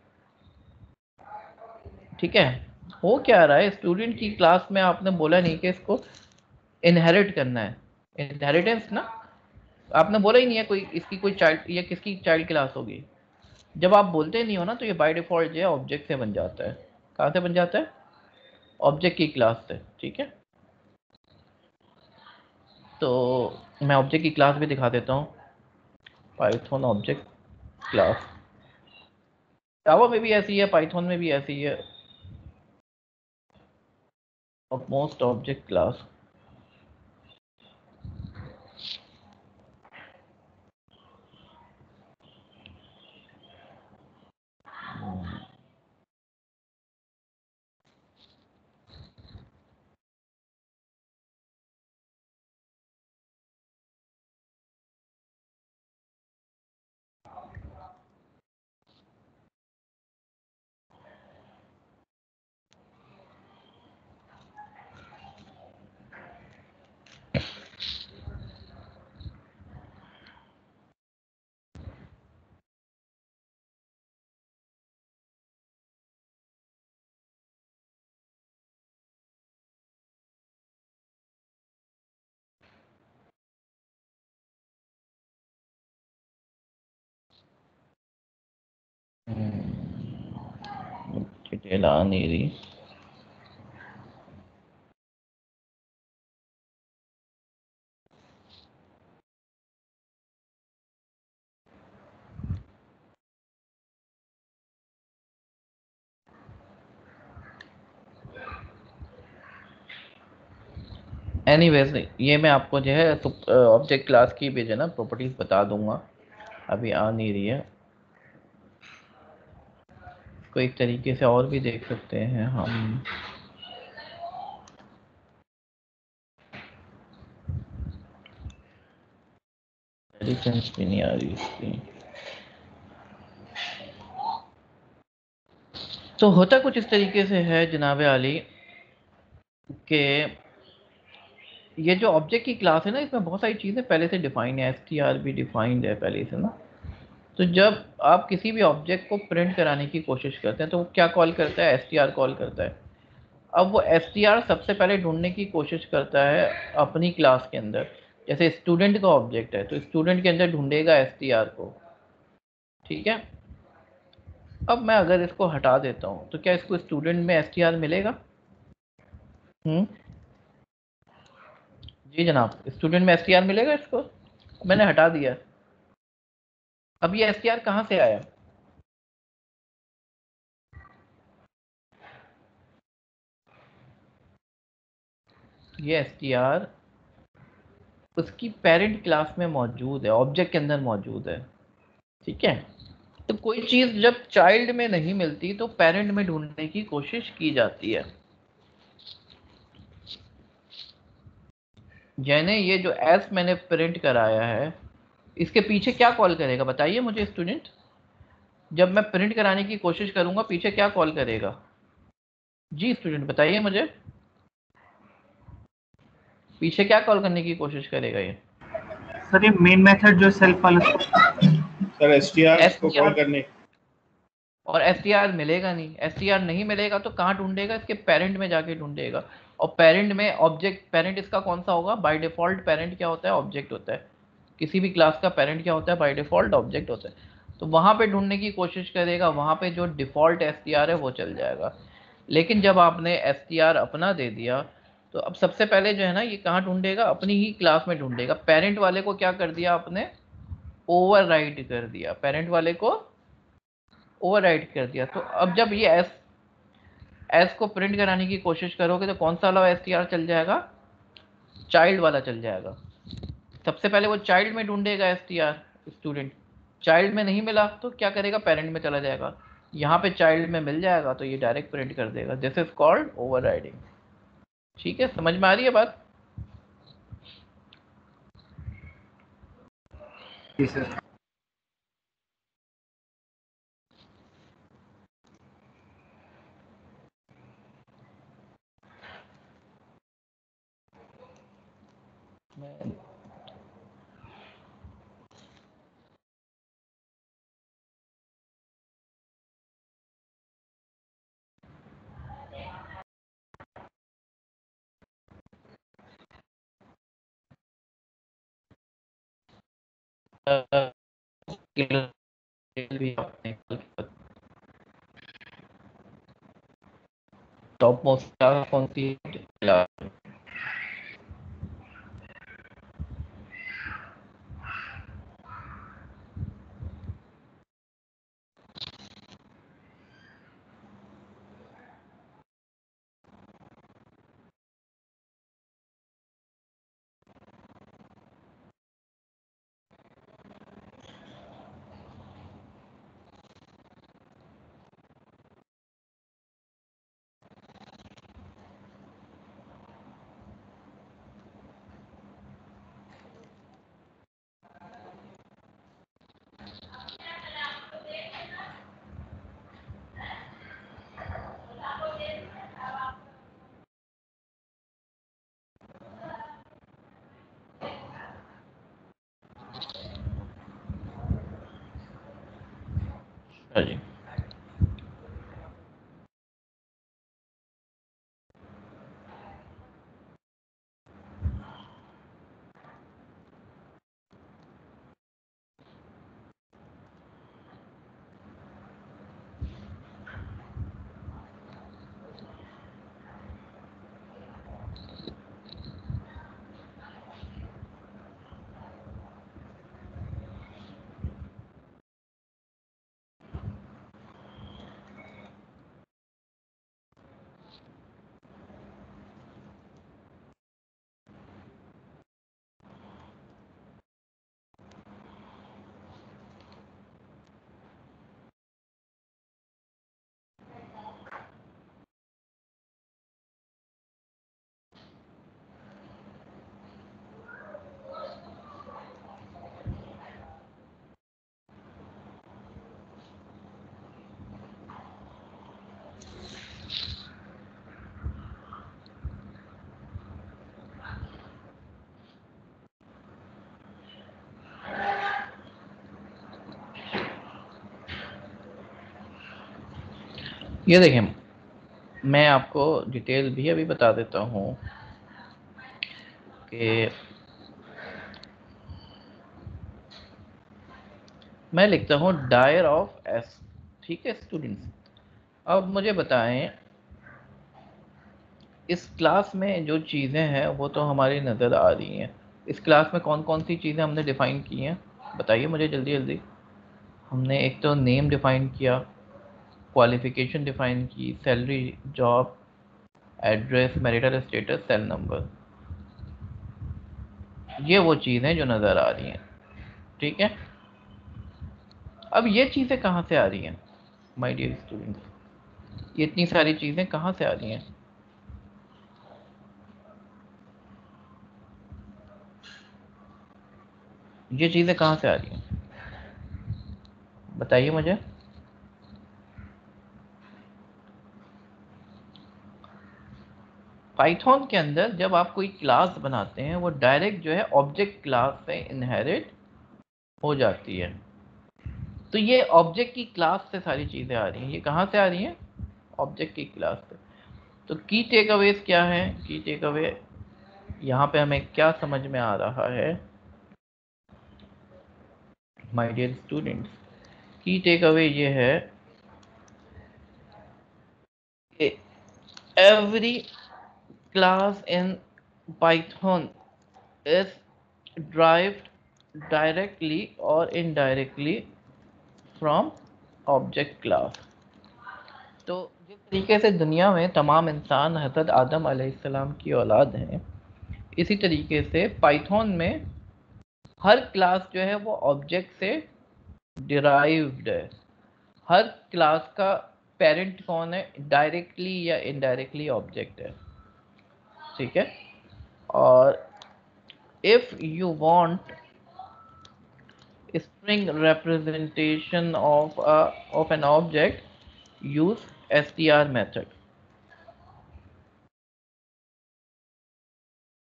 [SPEAKER 1] ठीक है। हो क्या रहा है, स्टूडेंट की क्लास में आपने बोला नहीं कि इसको इनहेरिट करना है, इनहेरिटेंस ना, आपने बोला ही नहीं है कोई इसकी कोई चाइल्ड या किसकी चाइल्ड क्लास होगी। जब आप बोलते नहीं हो ना तो ये बाय डिफॉल्ट जो है ऑब्जेक्ट से बन जाता है। कहाँ से बन जाता है? ऑब्जेक्ट की क्लास से, ठीक है। तो मैं ऑब्जेक्ट की क्लास भी दिखा देता हूँ, पाइथन ऑब्जेक्ट क्लास। जावा में भी ऐसी है, पाइथन में भी ऐसी है, मोस्ट ऑब्जेक्ट क्लास। डिटेल आ नहीं रही। एनीवेज ये मैं आपको जो है ऑब्जेक्ट क्लास की भी जो है ना प्रॉपर्टीज बता दूंगा, अभी आ नहीं रही है। इसको एक तरीके से और भी देख सकते हैं हम। सेंस भी नहीं आ रही इसकी। तो होता कुछ इस तरीके से है जनाब आली कि ये जो ऑब्जेक्ट की क्लास है ना, इसमें बहुत सारी चीज़ें पहले से डिफाइन है, str भी डिफाइंड है पहले से ना। तो जब आप किसी भी ऑब्जेक्ट को प्रिंट कराने की कोशिश करते हैं तो वो क्या कॉल करता है? str कॉल करता है। अब वो str सबसे पहले ढूंढने की कोशिश करता है अपनी क्लास के अंदर। जैसे स्टूडेंट का ऑब्जेक्ट है तो स्टूडेंट के अंदर ढूंढेगा str को, ठीक है। अब मैं अगर इसको हटा देता हूँ तो क्या इसको स्टूडेंट में str मिलेगा? जी जनाब, स्टूडेंट में str मिलेगा इसको? मैंने हटा दिया। अब ये str कहाँ से आया? ये str उसकी पेरेंट क्लास में मौजूद है, ऑब्जेक्ट के अंदर मौजूद है, ठीक है। तो कोई चीज जब चाइल्ड में नहीं मिलती तो पेरेंट में ढूंढने की कोशिश की जाती है। यानी ये जो एस मैंने प्रिंट कराया है, इसके पीछे क्या कॉल करेगा बताइए मुझे स्टूडेंट। जब मैं प्रिंट कराने की कोशिश करूंगा पीछे क्या कॉल करेगा? जी स्टूडेंट बताइए मुझे, पीछे क्या कॉल करने की कोशिश करेगा ये?
[SPEAKER 6] सर ये मेन मेथड जो सेल्फ वाला
[SPEAKER 4] सर एसटीआर को
[SPEAKER 1] STR
[SPEAKER 4] कॉल करने।
[SPEAKER 1] और str मिलेगा नहीं, str नहीं मिलेगा तो कहाँ ढूंढेगा? इसके पेरेंट में जाके ढूंढेगा। और पेरेंट में ऑब्जेक्ट, पेरेंट इसका कौन सा होगा? बाय डिफॉल्ट पेरेंट क्या होता है? ऑब्जेक्ट होता है। किसी भी क्लास का पेरेंट क्या होता है? बाय डिफॉल्ट ऑब्जेक्ट होता है। तो वहां पे ढूंढने की कोशिश करेगा, वहां पे जो डिफॉल्ट str है वो चल जाएगा। लेकिन जब आपने str अपना दे दिया तो अब सबसे पहले जो है ना ये कहाँ ढूंढेगा? अपनी ही क्लास में ढूंढेगा। पेरेंट वाले को क्या कर दिया आपने? ओवरराइड कर दिया, पेरेंट वाले को ओवरराइड कर दिया। तो अब जब ये एस को प्रिंट कराने की कोशिश करोगे तो कौन सा वाला str चल जाएगा? चाइल्ड वाला चल जाएगा। सबसे पहले वो चाइल्ड में ढूंढेगा str, स्टूडेंट। चाइल्ड में नहीं मिला तो क्या करेगा? पेरेंट में चला जाएगा। यहाँ पे चाइल्ड में मिल जाएगा तो ये डायरेक्ट प्रिंट कर देगा। This is called overriding. ठीक है, समझ में आ रही है बात?
[SPEAKER 6] जी सर।
[SPEAKER 1] टॉप मोस्ट क्लास कौन सी क्लास? जी ये देखें, मैं आपको डिटेल भी अभी बता देता हूँ कि मैं लिखता हूँ डायर ऑफ एस। ठीक है स्टूडेंट्स, अब मुझे बताएं इस क्लास में जो चीज़ें हैं वो तो हमारी नज़र आ रही हैं। इस क्लास में कौन कौन सी चीज़ें हमने डिफ़ाइन की हैं, बताइए मुझे जल्दी जल्दी। हमने एक तो नेम डिफ़ाइन किया, क्वालिफ़िकेशन डिफ़ाइन की, salary, job, address, marital status, cell number. ये वो चीज़ें जो नज़र आ रही हैं। ठीक है, अब ये चीज़ें कहाँ से आ रही हैं माय डियर स्टूडेंट्स? ये इतनी सारी चीज़ें कहाँ से आ रही हैं? ये चीज़ें कहाँ से आ रही हैं बताइए मुझे। पाइथन के अंदर जब आप कोई क्लास बनाते हैं वो डायरेक्ट जो है ऑब्जेक्ट क्लास से इनहेरिट हो जाती है। तो ये ऑब्जेक्ट की क्लास से सारी चीज़ें आ रही हैं। ये कहाँ से आ रही हैं? ऑब्जेक्ट की क्लास से। तो की टेक अवेज क्या है? की टेक अवे यहाँ पे हमें क्या समझ में आ रहा है माय डियर स्टूडेंट्स? की टेक अवे ये है कि every class in Python is derived directly or indirectly from object class। तो जिस तरीके से दुनिया में तमाम इंसान हज़रत आदम अलैहिस्सलाम की औलाद हैं, इसी तरीके से पाइथन में हर क्लास जो है वो ऑब्जेक्ट से डिराइव्ड है। हर क्लास का पेरेंट कौन है? डायरेक्टली या इनडायरेक्टली ऑब्जेक्ट है। ठीक है, और if you want string representation of an object, use str method।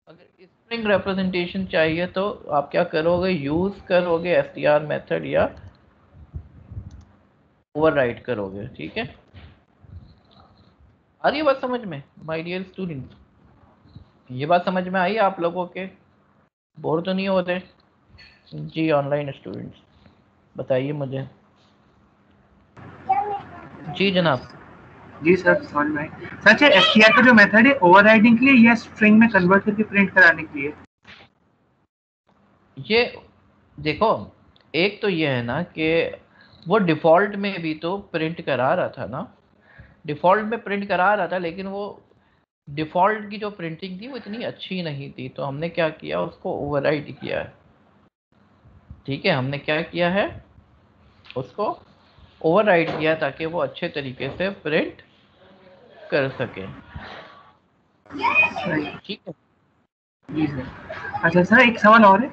[SPEAKER 1] अगर स्ट्रिंग रिप्रेजेंटेशन चाहिए तो आप क्या करोगे, यूज करोगे str मेथड या ओवरराइड करोगे। ठीक है, आ रही है बात समझ में माय डियर स्टूडेंट्स? ये बात समझ में आई आप लोगों के? बोर तो नहीं होते? जी ऑनलाइन स्टूडेंट्स बताइए मुझे। जी जनाब।
[SPEAKER 6] जी सर समझ में आई। सच है एसटीआर का जो मेथड है ओवरराइडिंग के लिए या स्ट्रिंग में कन्वर्ट करके प्रिंट कराने के लिए?
[SPEAKER 1] ये देखो, एक तो ये है ना कि वो डिफ़ॉल्ट में भी तो प्रिंट करा रहा था ना, डिफ़ॉल्ट में प्रिंट करा रहा था, लेकिन वो डिफ़ॉल्ट की जो प्रिंटिंग थी वो इतनी अच्छी नहीं थी, तो हमने क्या किया, उसको ओवरराइड किया है। ठीक है, हमने क्या किया है, उसको ओवरराइड किया ताकि वो अच्छे तरीके से प्रिंट कर सके। ठीक है
[SPEAKER 6] जी सर। अच्छा सर एक सवाल और है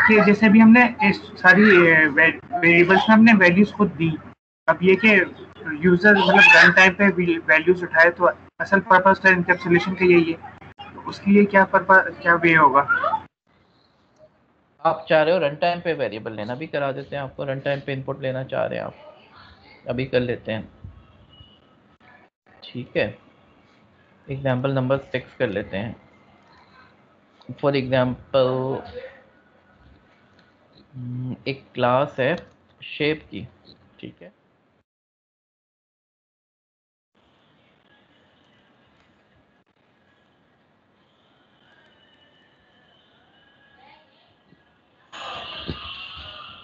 [SPEAKER 6] कि जैसे अभी हमने इस सारी वेरिएबल्स में हमने वैल्यूज खुद दी, अब ये कि यूजर मतलब रन टाइम पे वैल्यूज उठाए तो असल पर्पस तो एनकैप्सुलेशन का यही है, तो उसके लिए क्या पर्पस क्या वे होगा?
[SPEAKER 1] आप चाह रहे हो रन टाइम पे वेरिएबल लेना, भी करा देते हैं आपको। रन टाइम पे इनपुट लेना चाह रहे हैं आप, अभी कर लेते हैं। ठीक है, एग्जाम्पल नंबर 6 कर लेते हैं। फॉर एग्जाम्पल एक क्लास है शेप की। ठीक है,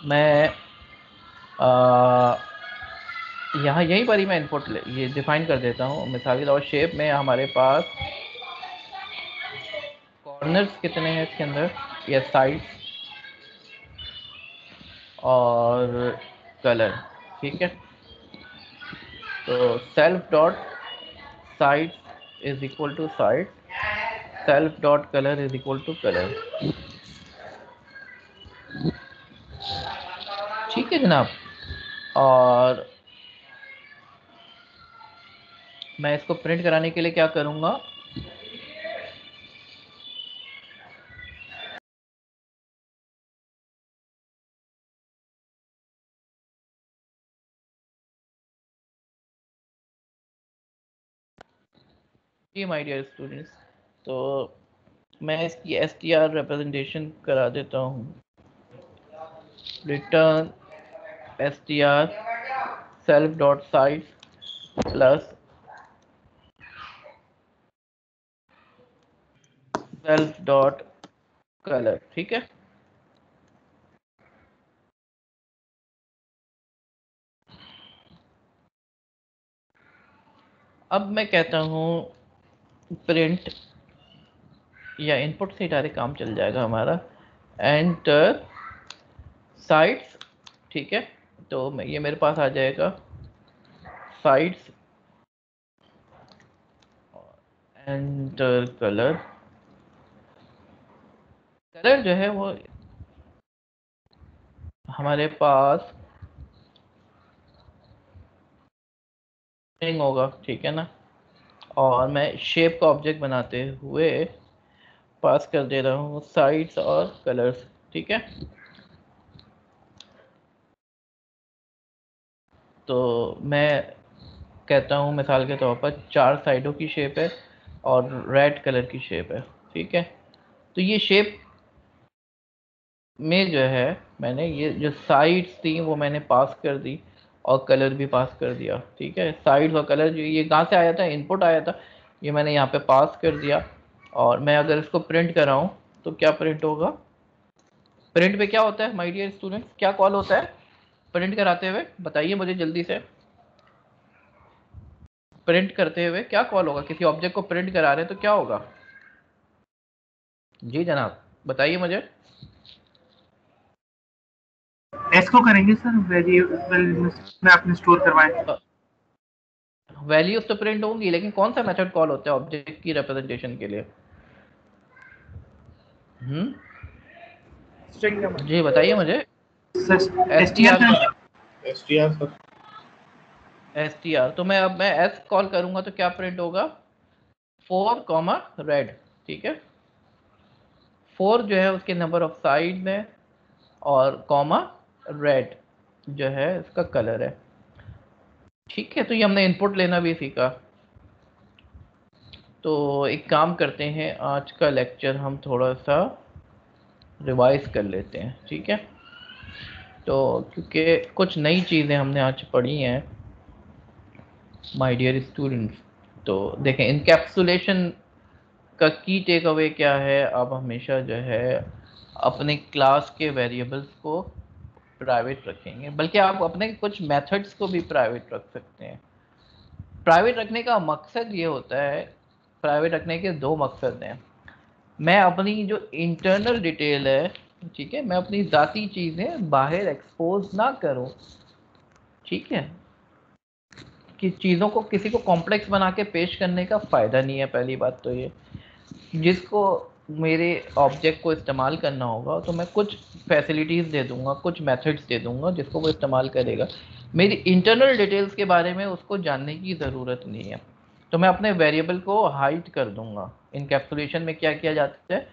[SPEAKER 1] मैं यहाँ यहीं पर ही मैं इनपुट ये डिफाइन कर देता हूँ। मिसाल के तौर शेप में हमारे पास कॉर्नर्स कितने हैं इसके अंदर, या साइड्स और कलर। ठीक है, तो self dot sides is equal to side, self dot colour is equal to colour. ठीक है जनाब, और मैं इसको प्रिंट कराने के लिए क्या करूँगा, जी माय डियर स्टूडेंट्स, तो मैं इसकी str रिप्रेजेंटेशन करा देता हूँ। Return str self dot size plus self dot colour. ठीक है, अब मैं कहता हूँ प्रिंट, या इनपुट से डायरेक्ट काम चल जाएगा हमारा, एंटर साइड्स। ठीक है, तो ये मेरे पास आ जाएगा साइड्स, एंटर कलर। कलर जो है वो हमारे पास स्ट्रिंग होगा। ठीक है ना, और मैं शेप का ऑब्जेक्ट बनाते हुए पास कर दे रहा हूँ साइड्स और कलर्स। ठीक है, तो मैं कहता हूँ मिसाल के तौर पर 4 साइडों की शेप है और रेड कलर की शेप है। ठीक है, तो ये शेप में जो है मैंने ये जो साइड्स थी वो मैंने पास कर दी और कलर भी पास कर दिया। ठीक है, साइड्स और कलर जो ये कहाँ से आया था, इनपुट आया था, ये मैंने यहाँ पे पास कर दिया। और मैं अगर इसको प्रिंट कराऊँ तो क्या प्रिंट होगा, प्रिंट पे क्या होता है माय डियर स्टूडेंट्स, क्या कॉल होता है प्रिंट कराते हुए, बताइए मुझे जल्दी से। प्रिंट करते हुए क्या कॉल होगा, किसी ऑब्जेक्ट को प्रिंट करा रहे हैं तो क्या होगा? जी जनाब बताइए मुझे।
[SPEAKER 6] एस को करेंगे सर, वेरिएबल में आपने स्टोर करवाए।
[SPEAKER 1] वैल्यूज तो प्रिंट होंगी, लेकिन कौन सा मेथड कॉल होता है ऑब्जेक्ट की रिप्रेजेंटेशन के लिए?
[SPEAKER 5] स्ट्रिंग का
[SPEAKER 1] जी बताइए मुझे।
[SPEAKER 6] STR
[SPEAKER 4] STR sir.
[SPEAKER 1] तो मैं अब मैं एस कॉल करूंगा तो क्या प्रिंट होगा, 4 रेड। ठीक है, 4 जो है उसके नंबर ऑफ साइड है, और कॉमा रेड जो है इसका कलर है। ठीक है, तो ये हमने इनपुट लेना भी सीखा। तो एक काम करते हैं, आज का लेक्चर हम थोड़ा सा रिवाइज कर लेते हैं। ठीक है, तो क्योंकि कुछ नई चीज़ें हमने आज पढ़ी हैं माय डियर स्टूडेंट्स। तो देखें, इनकैप्सुलेशन का की टेक अवे क्या है, आप हमेशा जो है अपने क्लास के वेरिएबल्स को प्राइवेट रखेंगे, बल्कि आप अपने कुछ मेथड्स को भी प्राइवेट रख सकते हैं। प्राइवेट रखने का मकसद ये होता है, प्राइवेट रखने के 2 मकसद हैं। मैं अपनी जो इंटरनल डिटेल है, ठीक है, मैं अपनी ज़ाती चीज़ें बाहर एक्सपोज ना करूं। ठीक है, कि चीज़ों को किसी को कॉम्प्लेक्स बना के पेश करने का फ़ायदा नहीं है। पहली बात तो ये, जिसको मेरे ऑब्जेक्ट को इस्तेमाल करना होगा तो मैं कुछ फैसिलिटीज़ दे दूंगा, कुछ मेथड्स दे दूंगा जिसको वो इस्तेमाल करेगा। मेरी इंटरनल डिटेल्स के बारे में उसको जानने की ज़रूरत नहीं है। तो मैं अपने वेरिएबल को हाइड कर दूंगा। इनकैप्सुलेशन में क्या किया जाता है,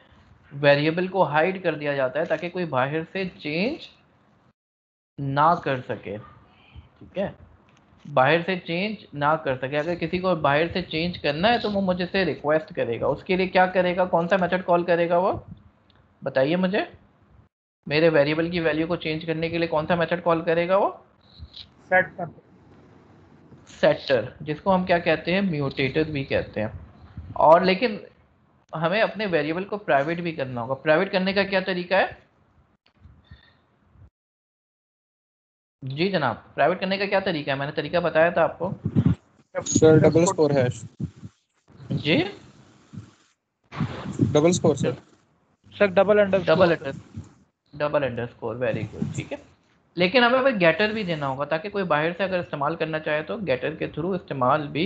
[SPEAKER 1] वेरिएबल को हाइड कर दिया जाता है ताकि कोई बाहर से चेंज ना कर सके। ठीक है, बाहर से चेंज ना कर सके। अगर किसी को बाहर से चेंज करना है तो वो मुझे से रिक्वेस्ट करेगा। उसके लिए क्या करेगा, कौन सा मेथड कॉल करेगा वो बताइए मुझे। मेरे वेरिएबल की वैल्यू को चेंज करने के लिए कौन सा मेथड कॉल करेगा वो? सेटर, जिसको हम क्या कहते हैं, म्यूटेटर भी कहते हैं। और लेकिन हमें अपने वेरिएबल को प्राइवेट भी करना होगा। प्राइवेट करने का क्या तरीका है जी जनाब? प्राइवेट करने का क्या तरीका है? मैंने तरीका बताया था आपको
[SPEAKER 7] सर। डबल स्कोर हैश
[SPEAKER 1] जी,
[SPEAKER 7] double score sir.
[SPEAKER 3] Sir double
[SPEAKER 1] underscore, very good. ठीक है, लेकिन हमें फिर गेटर भी देना होगा ताकि कोई बाहर से अगर इस्तेमाल करना चाहे तो गेटर के थ्रू इस्तेमाल भी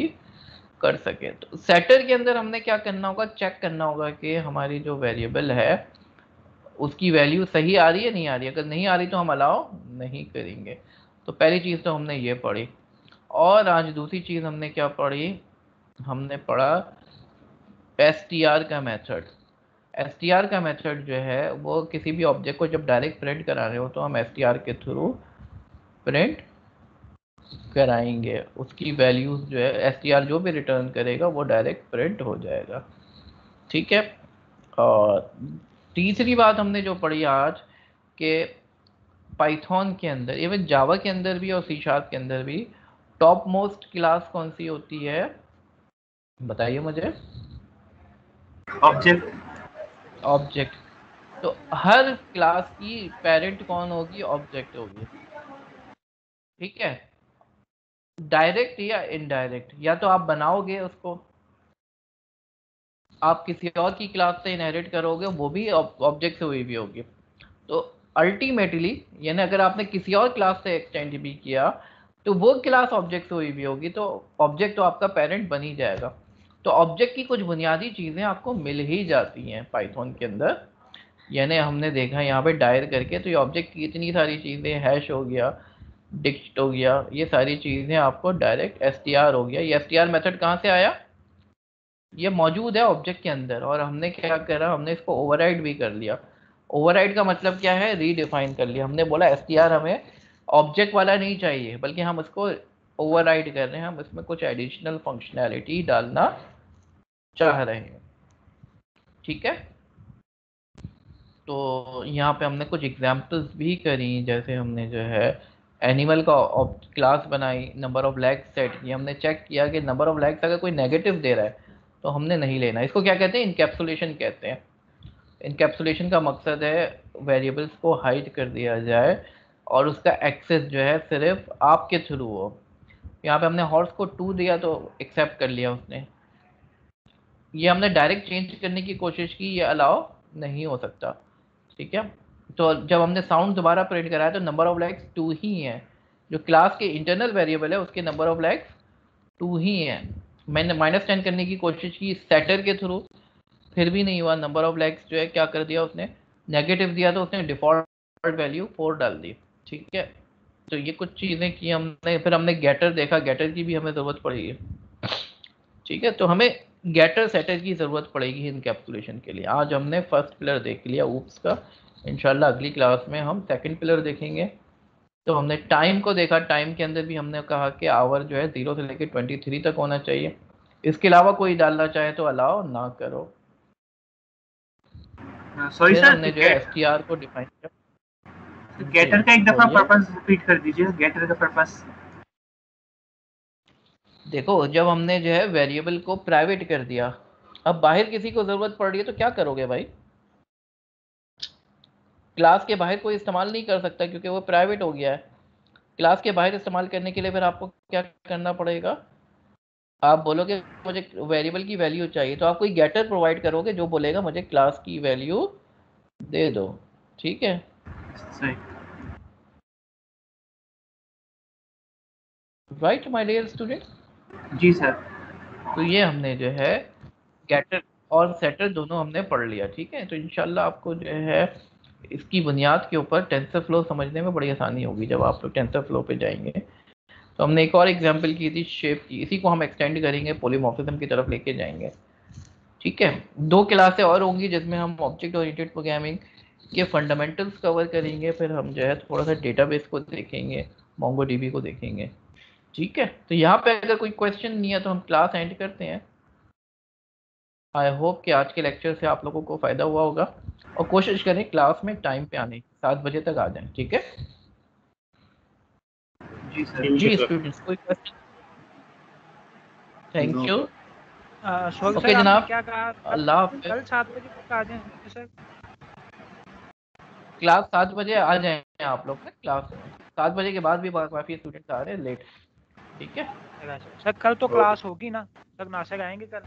[SPEAKER 1] कर सके। तो सेटर के अंदर हमने क्या करना होगा, चेक करना होगा कि हमारी जो वेरिएबल है उसकी वैल्यू सही आ रही है, नहीं आ रही है। अगर नहीं आ रही तो हम अलाउ नहीं करेंगे। तो पहली चीज़ तो हमने ये पढ़ी। और आज दूसरी चीज़ हमने क्या पढ़ी, हमने पढ़ा str का मेथड। str का मेथड जो है वो किसी भी ऑब्जेक्ट को जब डायरेक्ट प्रिंट करा रहे हो तो हम str के थ्रू प्रिंट कराएंगे। उसकी वैल्यूज जो है str जो भी रिटर्न करेगा वो डायरेक्ट प्रिंट हो जाएगा। ठीक है, और तीसरी बात हमने जो पढ़ी आज कि पाइथन के अंदर, इवन जावा के अंदर भी और सी शार्प के अंदर भी टॉप मोस्ट क्लास कौन सी होती है बताइए मुझे? ऑब्जेक्ट। तो हर क्लास की पेरेंट कौन होगी? ऑब्जेक्ट होगी। ठीक है, डायरेक्ट या इनडायरेक्ट, या तो आप बनाओगे उसको, आप किसी और की क्लास से इनहेरिट करोगे, वो भी ऑब्जेक्ट से हुई भी होगी। तो अल्टीमेटली यानी अगर आपने किसी और क्लास से एक्सटेंड भी किया तो वो क्लास ऑब्जेक्ट से हुई भी होगी, तो ऑब्जेक्ट तो आपका पेरेंट बन ही जाएगा। तो ऑब्जेक्ट की कुछ बुनियादी चीज़ें आपको मिल ही जाती हैं पाइथन के अंदर। यानी हमने देखा यहाँ पे डायर करके, तो ये ऑब्जेक्ट की इतनी सारी चीज़ें, हैश हो गया, डिक्ट हो गया, ये सारी चीज़ें आपको डायरेक्ट str हो गया। ये str मेथड कहाँ से आया? ये मौजूद है ऑब्जेक्ट के अंदर, और हमने क्या करा, हमने इसको ओवरराइड भी कर लिया। ओवरराइड का मतलब क्या है? रीडिफाइन कर लिया। हमने बोला str हमें ऑब्जेक्ट वाला नहीं चाहिए, बल्कि हम उसको ओवरराइड कर रहे हैं, हम इसमें कुछ एडिशनल फंक्शनैलिटी डालना चाह रहे हैं। ठीक है, तो यहाँ पे हमने कुछ एग्जांपल्स भी करी, जैसे हमने जो है एनिमल का क्लास बनाई, नंबर ऑफ लेग्स सेट की। हमने चेक किया कि नंबर ऑफ लेग्स अगर कोई नेगेटिव दे रहा है तो हमने नहीं लेना। इसको क्या कहते हैं? इनकैप्सुलेशन कहते हैं। इनकैप्सुलेशन का मकसद है वेरिएबल्स को हाइड कर दिया जाए और उसका एक्सेस जो है सिर्फ आपके थ्रू हो। यहाँ पे हमने हॉर्स को 2 दिया तो एक्सेप्ट कर लिया उसने। ये हमने डायरेक्ट चेंज करने की कोशिश की, ये अलाउ नहीं हो सकता। ठीक है, तो जब हमने साउंड दोबारा प्रिंट कराया तो नंबर ऑफ लेग्स 2 ही है। जो क्लास के इंटरनल वेरिएबल है उसके नंबर ऑफ लेग्स 2 ही है। मैंने -10 करने की कोशिश की सेटर के थ्रू, फिर भी नहीं हुआ। नंबर ऑफ लेग्स जो है क्या कर दिया उसने, नेगेटिव दिया, तो उसने डिफॉल्ट वैल्यू 4 डाल दी। ठीक है, तो ये कुछ चीज़ें की हमने। फिर हमने गेटर देखा, गेटर की भी हमें ज़रूरत पड़ी है। ठीक है, तो हमें गेटर सेटर की ज़रूरत पड़ेगी इनकैप्सुलेशन के लिए। आज हमने फर्स्ट पिलर देख लिया ऊप्स का, इंशाल्लाह अगली क्लास में हम सेकंड पिलर देखेंगे। तो हमने टाइम को देखा, टाइम के अंदर भी हमने कहा कि आवर जो है 0 से लेकर 23 तक होना चाहिए। इसके अलावा कोई डालना चाहे तो अलाउ ना करो।
[SPEAKER 6] सॉरी
[SPEAKER 1] फिर
[SPEAKER 6] सर,
[SPEAKER 1] हमने जो है एसटीआर को डिफाइन किया।
[SPEAKER 6] गेटर का एक दफा
[SPEAKER 1] बोलिए।
[SPEAKER 6] पर्पस रिपीट कर दीजिए, गेटर का पर्पस।
[SPEAKER 1] देखो, जब हमने जो है वेरिएबल को प्राइवेट कर दिया, अब बाहर किसी को जरूरत पड़ रही है तो क्या करोगे भाई? क्लास के बाहर कोई इस्तेमाल नहीं कर सकता क्योंकि वो प्राइवेट हो गया है। क्लास के बाहर इस्तेमाल करने के लिए फिर आपको क्या करना पड़ेगा? आप बोलोगे मुझे वेरिएबल की वैल्यू चाहिए, तो आप कोई गेटर प्रोवाइड करोगे जो बोलेगा मुझे क्लास की वैल्यू दे दो। ठीक है,
[SPEAKER 6] सही।
[SPEAKER 1] Right my dear student?
[SPEAKER 6] जी सर।
[SPEAKER 1] तो ये हमने जो है गेटर और सेटर दोनों हमने पढ़ लिया। ठीक है, तो इंशाल्लाह आपको जो है इसकी बुनियाद के ऊपर टेंसर फ्लो समझने में बड़ी आसानी होगी जब आप लोग टेंसर फ्लो पे जाएंगे। तो हमने एक और एग्जांपल की थी शेप की, इसी को हम एक्सटेंड करेंगे, पॉलीमॉर्फिज्म की तरफ लेके जाएंगे। ठीक है, 2 क्लासें और होंगी जिसमें हम ऑब्जेक्ट ओरिएंटेड प्रोग्रामिंग के फंडामेंटल्स कवर करेंगे, फिर हम जो है थोड़ा सा डेटाबेस को देखेंगे, मोंगोडीबी को देखेंगे। ठीक है, तो यहाँ पे अगर कोई क्वेश्चन नहीं है तो हम क्लास एंड करते हैं। आई होप कि आज के लेक्चर से आप लोगों को फ़ायदा हुआ होगा, और कोशिश करें क्लास में टाइम पे आने, 7 बजे तक आ जाएं। ठीक है
[SPEAKER 6] जी सर।
[SPEAKER 1] जी स्टूडेंट्स, कोई क्वेश्चन? Thank you.
[SPEAKER 3] ओके
[SPEAKER 1] जनाब,
[SPEAKER 3] क्या कहा?
[SPEAKER 1] अल्लाह हाफ़िज़।
[SPEAKER 3] कल 7 बजे तक आ जाएं सर।
[SPEAKER 1] क्लास 7 बजे आ जाएं आप लोग ना, क्लास 7 बजे के बाद भी काफ़ी स्टूडेंट्स आ रहे हैं लेट। ठीक है
[SPEAKER 3] सर, कल तो क्लास होगी ना सर? नासिर आएंगे कल?